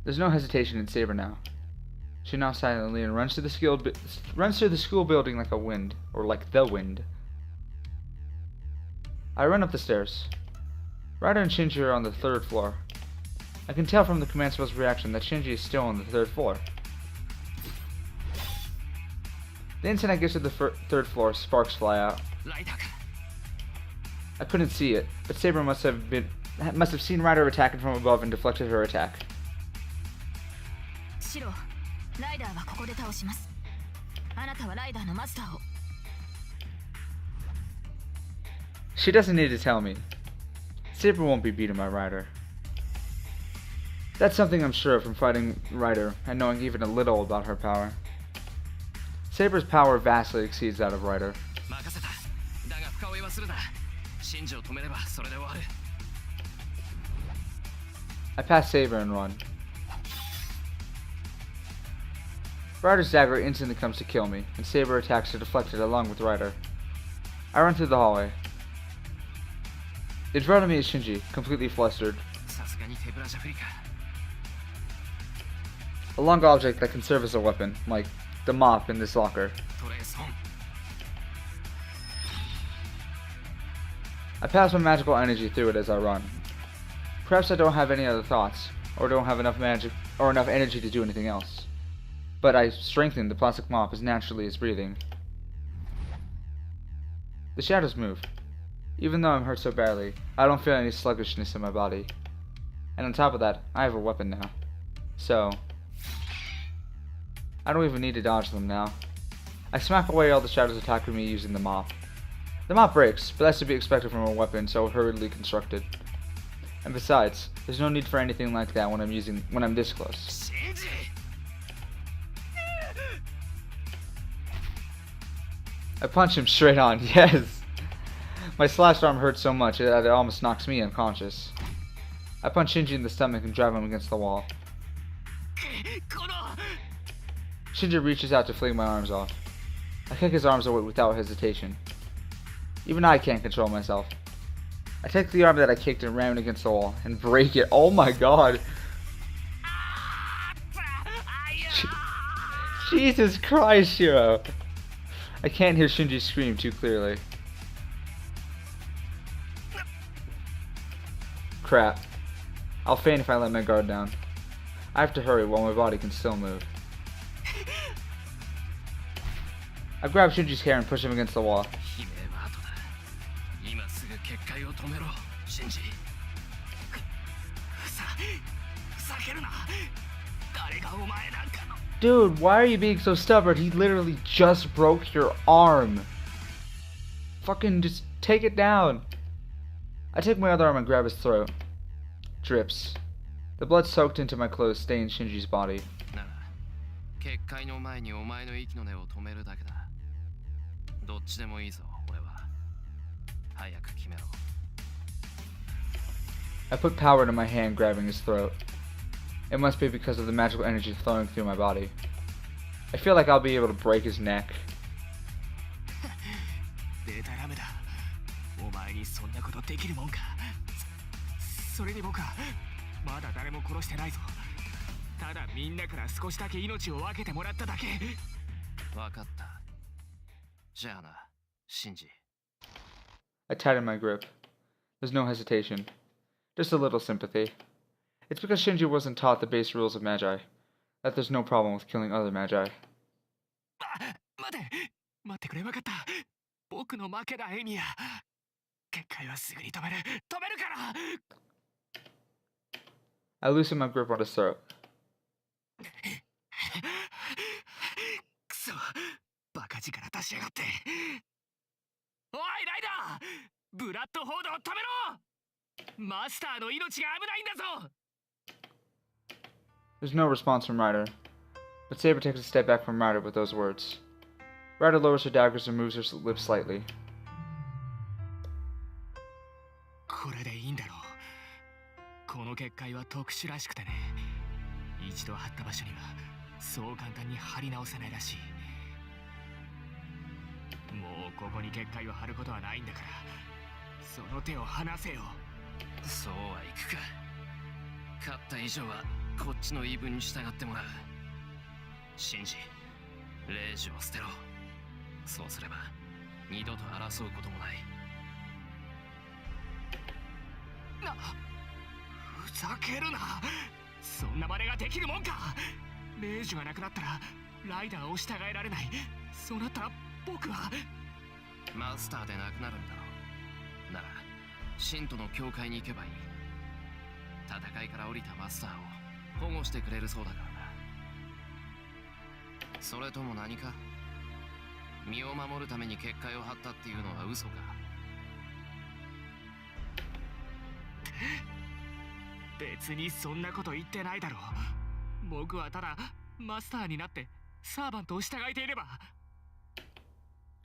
There's no hesitation in Saber now. She nods silently and runs to the school building like a wind, or like the wind. I run up the stairs. Ryder and Shinji are on the 3rd floor. I can tell from the command spell's reaction that Shinji is still on the 3rd floor. The instant I get to the 3rd floor, sparks fly out. I couldn't see it, but Saber must have seen Ryder attacking from above and deflected her attack. シロ、ライダーはここで倒します。あなたはライダーのマスターを。She doesn't need to tell me. Saber won't be beaten by Ryder. That's something I'm sure of from fighting Ryder and knowing even a little about her power. Saber's power vastly exceeds that of Ryder. I pass Saber and run. Ryder's dagger instantly comes to kill me, and Saber attacks to deflect it along with Ryder. I run through the hallway. In front of me is Shinji, completely flustered. A long object that can serve as a weapon, like the mop in this locker. I pass my magical energy through it as I run. Perhaps I don't have any other thoughts, or don't have enough magic or enough energy to do anything else. But I strengthen the plastic mop as naturally as breathing. The shadows move. Even though I'm hurt so badly, I don't feel any sluggishness in my body. And on top of that, I have a weapon now. So, I don't even need to dodge them now. I smack away all the shadows attacking me using the mop. The mop breaks, but that's to be expected from a weapon so hurriedly constructed. And besides, there's no need for anything like that when I'm this close. Shinji! I punch him straight on, yes! My slashed arm hurts so much that it almost knocks me unconscious. I punch Shinji in the stomach and drive him against the wall. Shinji reaches out to fling my arms off. I kick his arms away without hesitation. Even I can't control myself. I take the arm that I kicked and ram it against the wall and break it. Oh my god! Jesus Christ, Shiro! I can't hear Shinji scream too clearly. Crap. I'll faint if I let my guard down. I have to hurry while my body can still move. I grab Shinji's hair and push him against the wall. Dude, why are you being so stubborn? He literally just broke your arm. Fucking just take it down. I take my other arm and grab his throat. Drips. The blood soaked into my clothes stains Shinji's body. I put power into my hand grabbing his throat. It must be because of the magical energy flowing through my body. I feel like I'll be able to break his neck. I tighten my grip. There's no hesitation. Just a little sympathy. It's because Shinji wasn't taught the base rules of magi, that there's no problem with killing other magi. I loosen my grip on his throat. There's no response from Ryder, but Saber takes a step back from Ryder with those words. Ryder lowers her daggers and moves her lips slightly.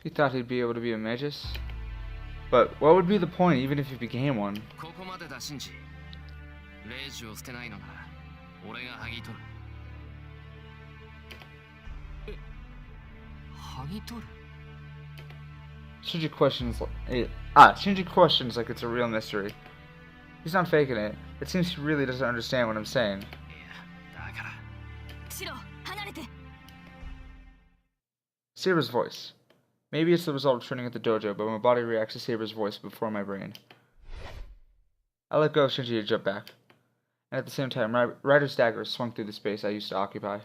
He thought he'd be able to be a magus? But what would be the point even if he became one? Shinji questions like it's a real mystery. He's not faking it. It seems he really doesn't understand what I'm saying. Saber's voice. Maybe it's the result of training at the dojo, but my body reacts to Saber's voice before my brain. I let go of Shinji to jump back. And at the same time, Ryder's dagger swung through the space I used to occupy.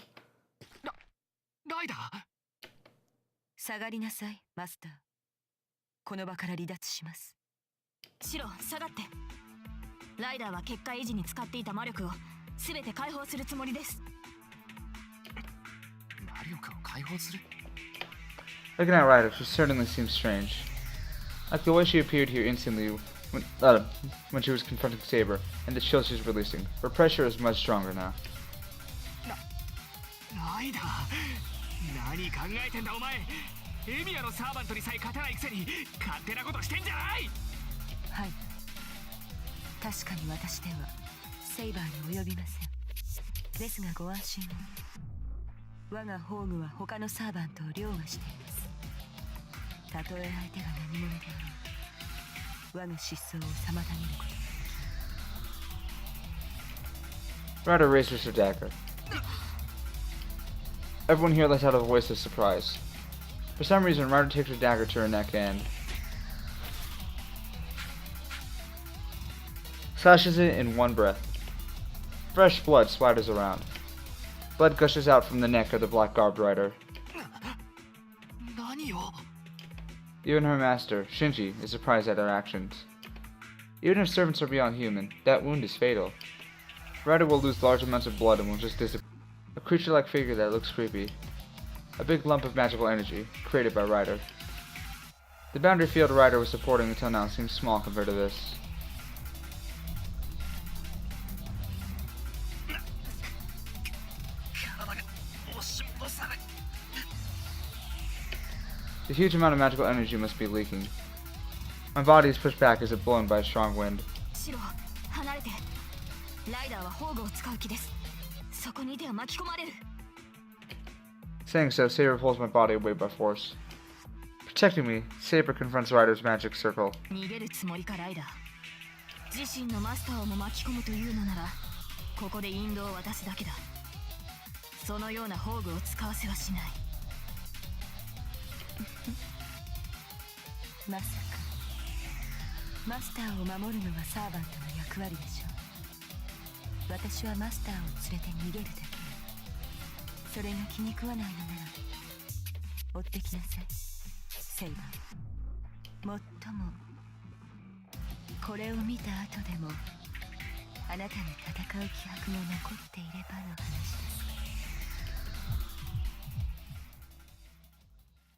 Looking at Ryder, she certainly seems strange. Like the way she appeared here instantly when she was confronting Saber, and the chill she's releasing. Her pressure is much stronger now. ライダー、何考えてんだお前。エミヤのサーバントにさえ勝てないくせに勝手なことしてんじゃない。はい、確かに私ではセイバーに及びません。ですがご安心を。我が宝具は他のサーバントを凌駕しています。たとえ相手が何者であろう、我が失踪を妨げること。 Ryder raises her dagger. Everyone here lets out a voice of surprise. For some reason, Ryder takes her dagger to her neck and slashes it in one breath. Fresh blood splatters around. Blood gushes out from the neck of the black-garbed rider. 何を。 Even her master, Shinji, is surprised at her actions. Even if servants are beyond human, that wound is fatal. Ryder will lose large amounts of blood and will just disappear. A creature-like figure that looks creepy. A big lump of magical energy, created by Ryder. The boundary field Ryder was supporting until now seems small compared to this. The huge amount of magical energy must be leaking. My body is pushed back as if blown by a strong wind. シロ、離れて。ライダーは宝具を使う気です。そこにいては巻き込まれる。 Saying so, Saber pulls my body away by force. Protecting me, Saber confronts Ryder's magic circle. 逃げるつもりかライダー。自身のマスターをも巻き込むというのなら、ここで引導を渡すだけだ。そのような宝具を使わせはしない。まさかマスターを守るのがサーバントの役割でしょう。私はマスターを連れて逃げるだけ。それが気に食わないのなら追ってきなさい、セイバー。もっともこれを見た後でもあなたに戦う気迫が残っていればの話です。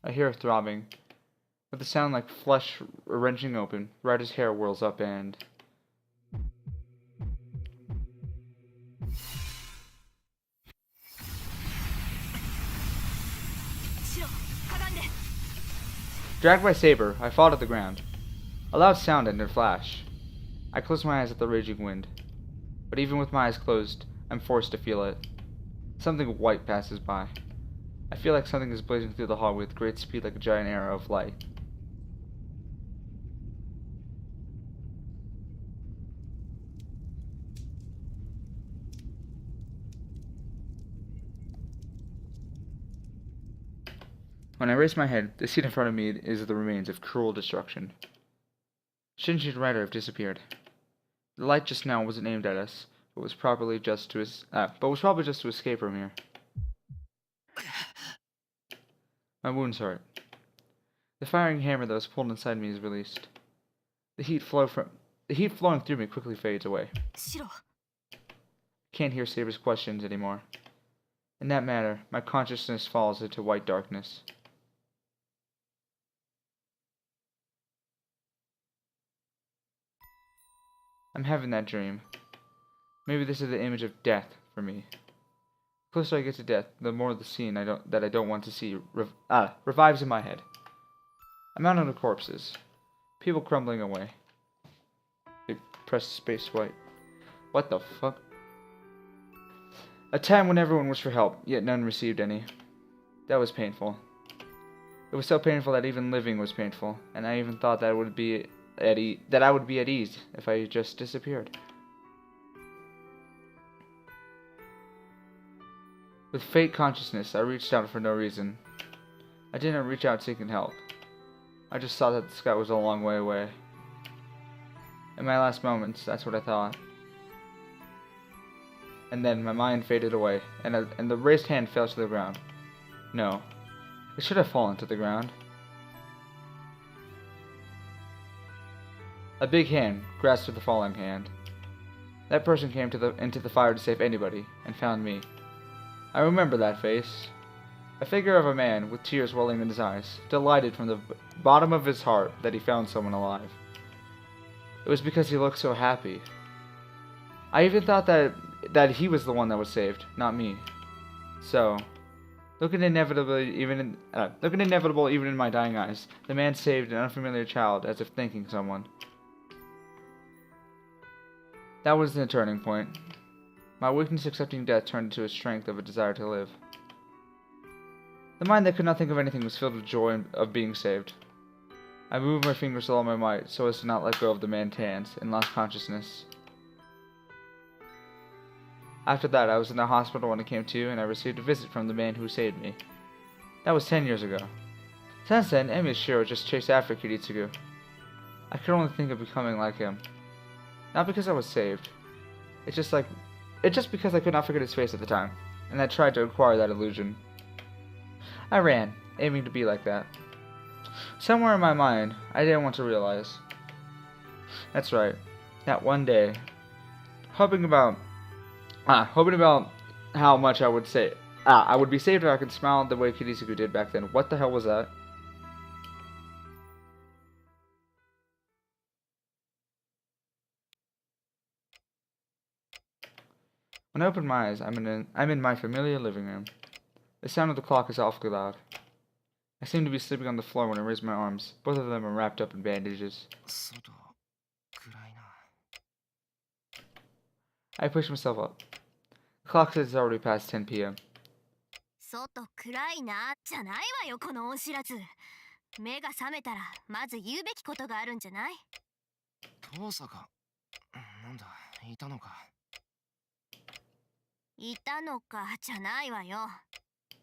I hear her throbbing. With a sound like flesh wrenching open, Ryder's hair whirls up and... Dragged by Saber, I fall to the ground. A loud sound and a flash. I close my eyes at the raging wind. But even with my eyes closed, I'm forced to feel it. Something white passes by. I feel like something is blazing through the hallway with great speed like a giant arrow of light. When I raise my head, the scene in front of me is the remains of cruel destruction. Shinji and Ryder have disappeared. The light just now wasn't aimed at us, but was probably just to escape from here. My wounds hurt. The firing hammer that was pulled inside me is released. The heat flowing through me quickly fades away. Can't hear Saber's questions anymore. In that manner, my consciousness falls into white darkness. I'm having that dream. Maybe this is the image of death for me. The closer I get to death, the more the scene that I don't want to see revives in my head. I'm out on the corpses. People crumbling away. They press space white. What the fuck? A time when everyone wished for help, yet none received any. That was painful. It was so painful that even living was painful, and I even thought that I would be at ease if I just disappeared. With faint consciousness, I reached out for no reason. I didn't reach out seeking help. I just saw that the sky was a long way away. In my last moments, that's what I thought. And then my mind faded away, and the raised hand fell to the ground. No, it should have fallen to the ground. A big hand grasped the falling hand. That person came into the fire to save anybody, and found me. I remember that face. A figure of a man with tears welling in his eyes, delighted from the bottom of his heart that he found someone alive. it was because he looked so happy. I even thought that he was the one that was saved, not me. So, looking inevitable even in my dying eyes, the man saved an unfamiliar child as if thanking someone. That was the turning point. My weakness accepting death turned into a strength of a desire to live. The mind that could not think of anything was filled with joy of being saved. I moved my fingers with all my might so as to not let go of the man's hands and lost consciousness. After that, I was in the hospital when I came to, and I received a visit from the man who saved me. That was 10 years ago. Since then, Emi and Shiro just chased after Kiritsugu. I could only think of becoming like him. Not because I was saved. It's just because I could not forget his face at the time, and I tried to acquire that illusion. I ran, aiming to be like that. Somewhere in my mind, I didn't want to realize. That's right. That one day, hoping about how much I would say. I would be saved if I could smile the way Kiritsugu did back then. What the hell was that? When I open my eyes, I'm in my familiar living room. The sound of the clock is awfully loud. I seem to be sleeping on the floor when I raise my arms. Both of them are wrapped up in bandages. I push myself up. The clock says it's already past 10 p.m. 外暗いなじゃないわよこの恩知らず。目が覚めたらまず言うべきことがあるんじゃない？遠坂、なんだ、いたのか。いたのかじゃないわよ。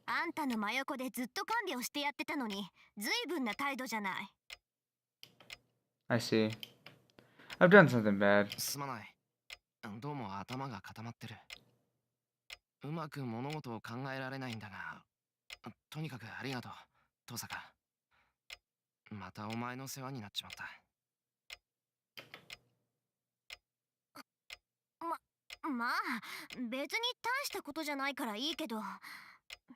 あんたの真横でずっと看病してやってたのに、ずいぶんな態度じゃない。I see. I've done something bad. すまない。どうも頭が固まってる。うまく物事を考えられないんだが、とにかくありがとう、遠坂。またお前の世話になっちまった。まあ、別に大したことじゃないからいいけど、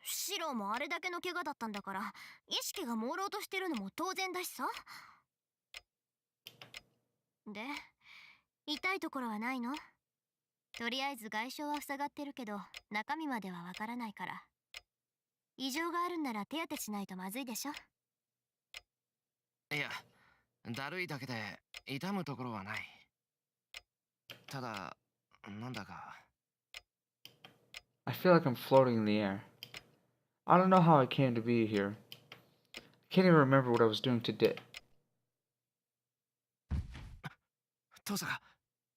シロもあれだけの怪我だったんだから、意識が朦朧としてるのも当然だしさ。で、痛いところはないの？とりあえず外傷は塞がってるけど、中身まではわからないから。異常があるんなら手当てしないとまずいでしょ。いや、だるいだけで痛むところはない。ただ、なんだか。I feel like I'm floating in the air. I don't know how I came to be here. I can't even remember what I was doing today. 遠坂、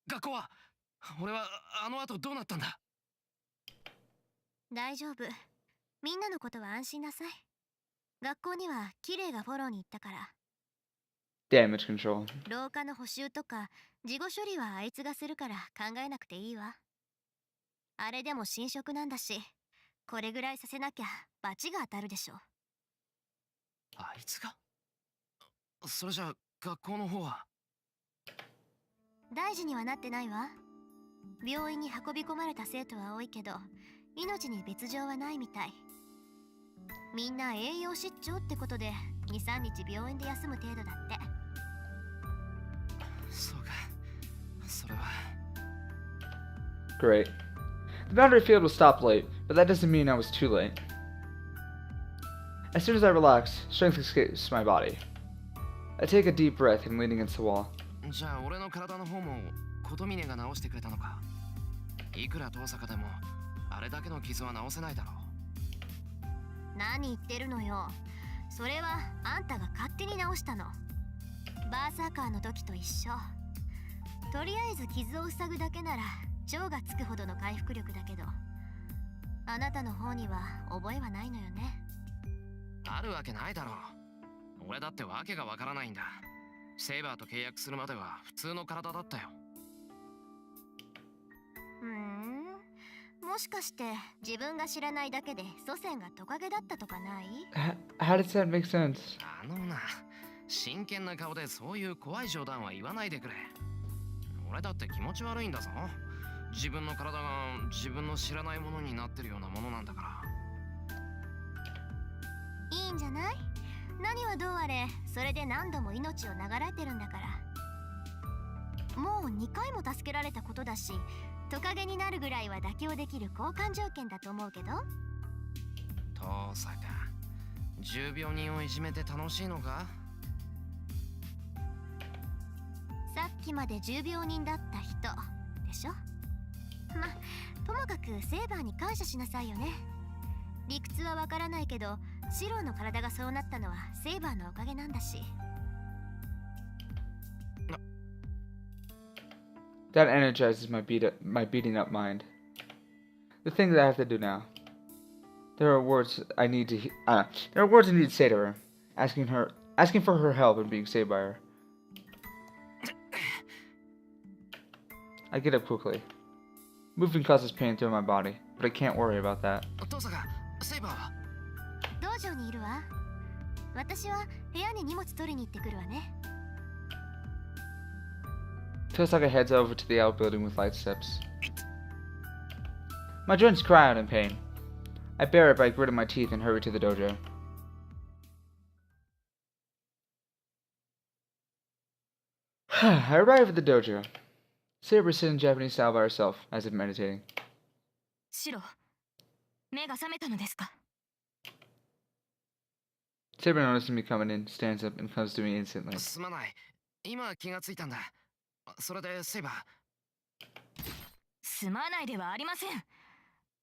学校は俺はあの後どうなったんだ？大丈夫。みんなのことは安心なさい。学校にはキレイがフォローに行ったから。Damage control. 廊下の補修とか事後処理はあいつがするから考えなくていいわ。あれでも新職なんだし、これぐらいさせなきゃ罰が当たるでしょ。あいつが？それじゃあ学校の方は？大事にはなってないわ。病院に運び込まれた生徒は多いけど、命に別状はないみたい。みんな栄養失調ってことで 2,3 日病院で休む程度だって。そうか、それは。Great. The boundary field will stop late, but that doesn't mean I was too late. As soon as I relax, strength escapes my body. I take a deep breath and lean against the wall. じゃあ俺の体の方も琴峰が治してくれたのか。いくら遠坂でもあれだけの傷は治せないだろう。何言ってるのよ。それはあんたが勝手に治したの。バーサーカーの時と一緒。とりあえず傷を塞ぐだけなら超がつくほどの回復力だけど、あなたの方には覚えはないのよね。あるわけないだろう。俺だってわけがわからないんだ。セイバーと契約するまでは普通の体だったよ。もしかして自分が知らないだけで祖先がトカゲだったとかない？ How does that make sense? あのな、真剣な顔でそういう怖い冗談は言わないでくれ。俺だって気持ち悪いんだぞ。自分の体が自分の知らないものになってるようなものなんだから。いいんじゃない？何はどうあれ、それで何度も命を流られてるんだから。もう2回も助けられたことだし、トカゲになるぐらいは妥協できる交換条件だと思うけど。父さんか。重病人をいじめて楽しいのか？さっきまで重病人だった人でしょ。ま、ともかくセーバーに感謝しなさいよね。理屈はわからないけど、シローの体がそうなったのはセーバーのおかげなんだし。That energizes my beating up mind. The thing that I have to do now. There are words I need to say to her, asking for her help in being saved by her. I get up quickly. Moving causes pain through my body, but I can't worry about that. 父さんが、セイバーは？道場にいるわ。私は部屋に荷物取りに行ってくるわね。Tosaka heads over to the outbuilding with light steps. My joints cry out in pain. I bear it by gritting my teeth and hurry to the dojo. I arrive at the dojo. Saber is sitting Japanese style by herself, as if meditating. シロ、目が覚めたのですか？ Saber notices me coming in, stands up, and comes to me instantly. すまない。今気がついたんだ。それでセイバー。すまないではありません。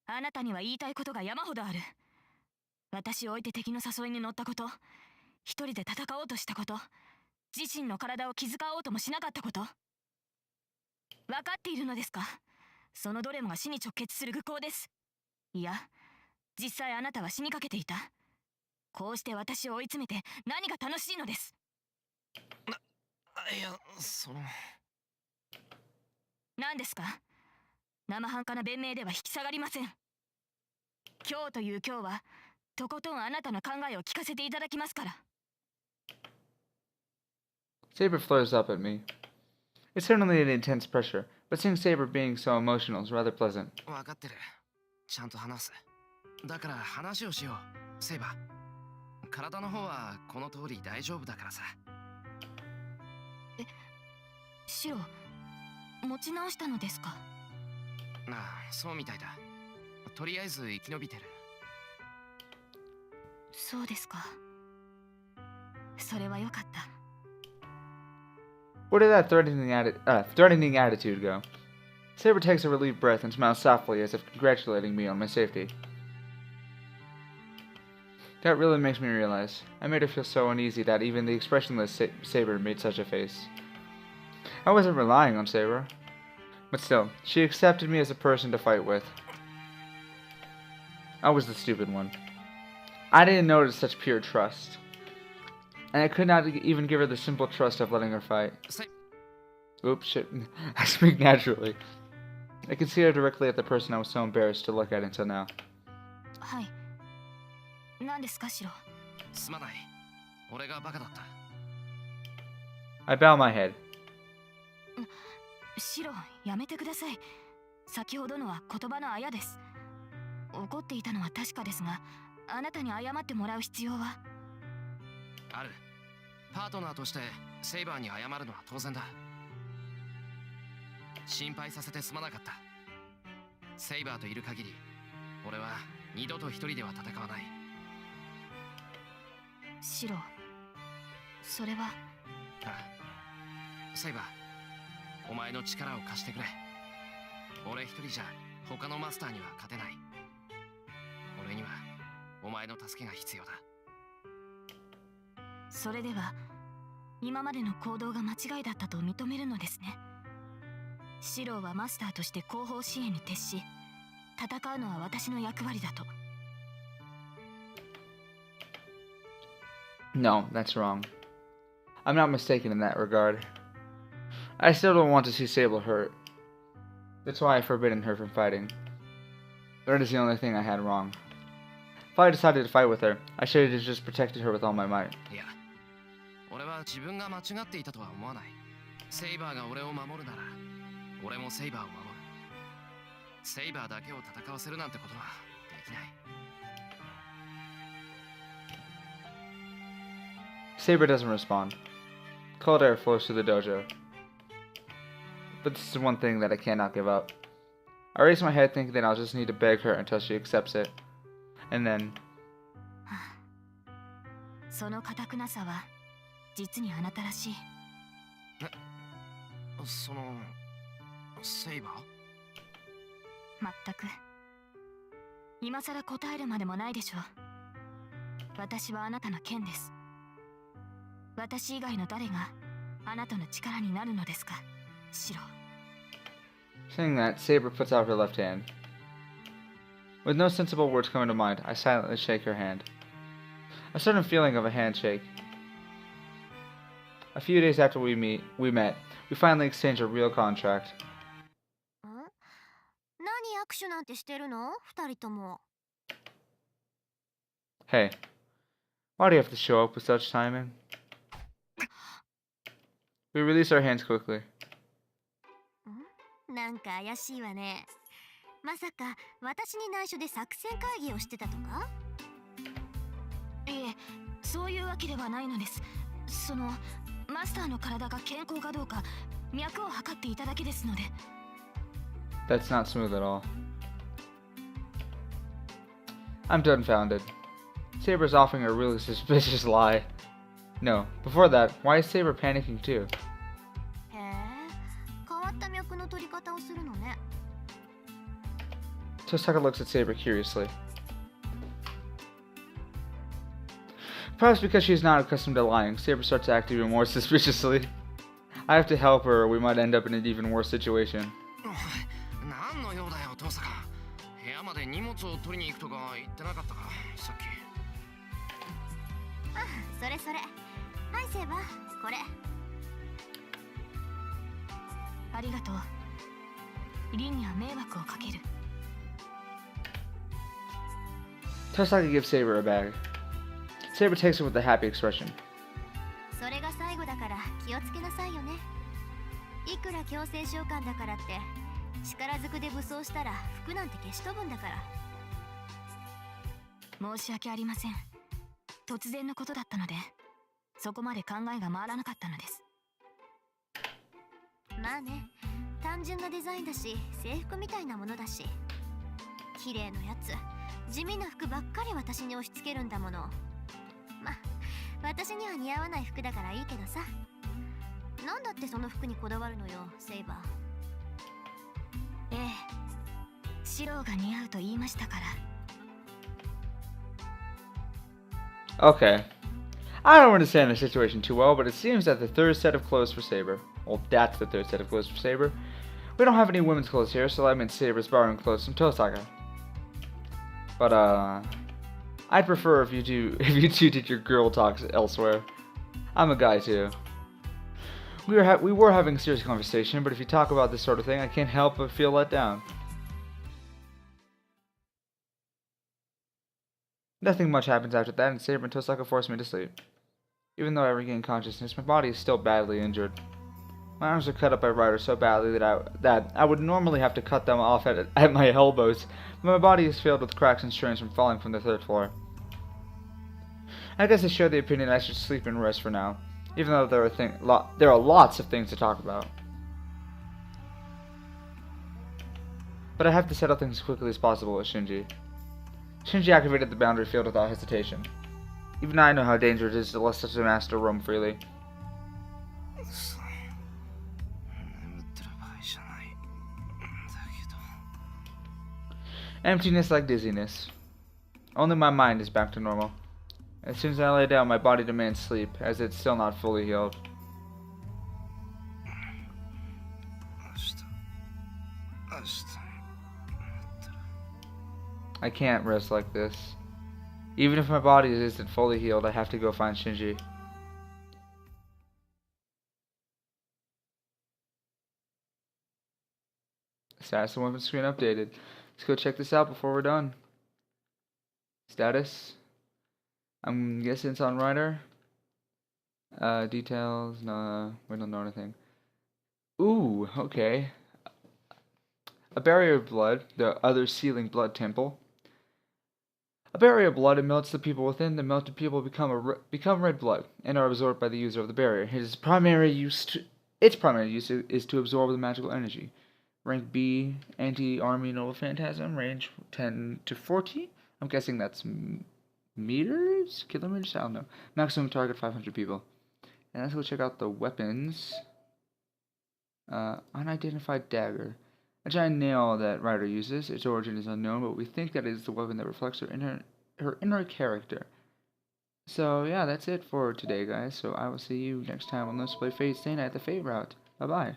あなたには言いたいことが山ほどある。私を置いて敵の誘いに乗ったこと、一人で戦おうとしたこと、自身の体を気遣おうともしなかったこと。分かっているのですか？そのどれもが死に直結する愚行です。いや、実際あなたは死にかけていた。こうして私を追い詰めて何が楽しいのです。いや、何ですか？生半可な弁明では引き下がりません。今日という今日はとことんあなたの考えを聞かせていただきますから。 Saber flares up at me. It's certainly an intense pressure, but seeing Saber being so emotional is rather pleasant. 分かってる。ちゃんと話す。だから話をしよう、セイバー。体の方はこの通り大丈夫だからさ。シロ、持ち直したのですか？ああ、そうみたいだ。とりあえず生き延びてる。そうですか。それはよかった。Where did that threatening attitude go? Saber takes a relieved breath and smiles softly as if congratulating me on my safety. That really makes me realize. I made her feel so uneasy that even the expressionless Saber made such a face. I wasn't relying on Saber. But still, she accepted me as a person to fight with. I was the stupid one. I didn't notice such pure trust. And I could not even give her the simple trust of letting her fight. Oops, shit. I speak naturally. I could see her directly at the person I was so embarrassed to look at until now. はい。何ですか、シロ。すまない。俺がバカだった。I bow my head. シロ、やめてください。先ほどのは言葉のあやです。怒っていたのは確かですが、あなたに謝ってもらう必要は。ある。パートナーとしてセイバーに謝るのは当然だ。心配させてすまなかった。セイバーといる限り、俺は二度と一人では戦わない。シロ、それは。ああ、セイバー、お前の力を貸してくれ。俺一人じゃ他のマスターには勝てない。俺にはお前の助けが必要だ。それでは今までの行動が間違いだったと認めるのですね。シローはマスターとして後方支援に徹し、戦うのは私の役割だと。No, that's wrong. I'm not mistaken in that regard. I still don't want to see Sable hurt. That's why I've forbidden her from fighting. That is the only thing I had wrong. If I decided to fight with her, I should have just protected her with all my might. いや、俺は自分が間違っていたとは思わない。セイバーが俺を守るなら、俺もセイバーを守る。セイバーだけを戦わせるなんてことはできない。Saber doesn't respond. Cold air flows through the dojo. but this is one thing that I cannot give up. I raise my head thinking that I'll just need to beg her until she accepts it. And then... その堅くなさは実にあなたらしい。そのセイバー？全く。今さら答えるまでもないでしょう。私はあなたの剣です。私以外の誰があなたの力になるのですか、シロ。Saying that, Saber puts out her left hand. With no sensible words coming to mind, I silently shake her hand. A certain feeling of a handshake. A few days after we met, we finally exchanged a real contract. 何握手なんてしてるの？二人とも。Hey, why do you have to show up with such timing? We release our hands quickly. なんか怪しいわね。まさか私に内緒で作戦会議をしてたとか？いえ、そういうわけではないのです。そのマスターの体が健康かどうか脈を測っていただけですので。That's not smooth at all. I'm dumbfounded. Saber's offering a really suspicious lie. No, before that, why is Saber panicking too? へえ、変わった脈の取り方をするのね。Tosaka looks at Saber curiously. Perhaps because she's not accustomed to lying, Saber starts to act even more suspiciously. I have to help her or we might end up in an even worse situation. 何の用だよ、トサカ。部屋まで荷物を取りに行くとか言ってなかったか、さっき。あ、それそれ。はい、セイバー、これ。ありがとう。リンには迷惑をかける。Tosaka gives Saber a bag. Saber takes it with a happy expression. それが最後だから気をつけなさいよね。いくら強制召喚だからって力ずくで武装したら服なんて消し飛ぶんだから。申し訳ありません。突然のことだったのでそこまで考えが回らなかったのです。まあね、単純なデザインだし制服みたいなものだし、綺麗なやつ、地味な服ばっかり私に押し付けるんだもの。まあ私には似合わない服だからいいけどさ。なんだってその服にこだわるのよ、セイバー。ええ、白が似合うと言いましたから。Okay. I don't understand the situation too well, but it seems that the third set of clothes for Saber. Well, that's the third set of clothes for Saber. We don't have any women's clothes here, so that means Saber's borrowing clothes from Tosaka. But, I'd prefer if you two did your girl talks elsewhere. I'm a guy too. We were having a serious conversation, but if you talk about this sort of thing, I can't help but feel let down. Nothing much happens after that, and Saber and Tosaka force me to sleep. Even though I regain consciousness, my body is still badly injured. My arms are cut up by Ryder so badly that I would normally have to cut them off at my elbows, but my body is filled with cracks and strains from falling from the third floor. I guess I share the opinion I should sleep and rest for now, even though there are lots of things to talk about. But I have to settle things as quickly as possible with Shinji. Shinji activated the boundary field without hesitation. Even I know how dangerous it is to let such a master roam freely. Emptiness like dizziness. Only my mind is back to normal. As soon as I lay down, my body demands sleep, as it's still not fully healed. I can't rest like this. Even if my body isn't fully healed, I have to go find Shinji. Status of weapon screen updated. Let's go check this out before we're done. Status. I'm guessing it's on Ryder. Details. No, we don't know anything. Ooh, okay. A barrier of blood, the other sealing blood temple. A barrier of blood, it melts the people within. The melted people become red blood and are absorbed by the user of the barrier. Its primary use Its primary use is to absorb the magical energy. Rank B, Anti-Army Nova Phantasm, range 10 to 40. I'm guessing that's meters? Kilometers? I don't know. Maximum target 500 people. And let's go check out the weapons. Unidentified dagger. A giant nail that Ryder uses. Its origin is unknown, but we think that it is the weapon that reflects her inner character. So yeah, that's it for today, guys. So I will see you next time on Let's Play Fate Stay Night the Fate Route. Bye-bye.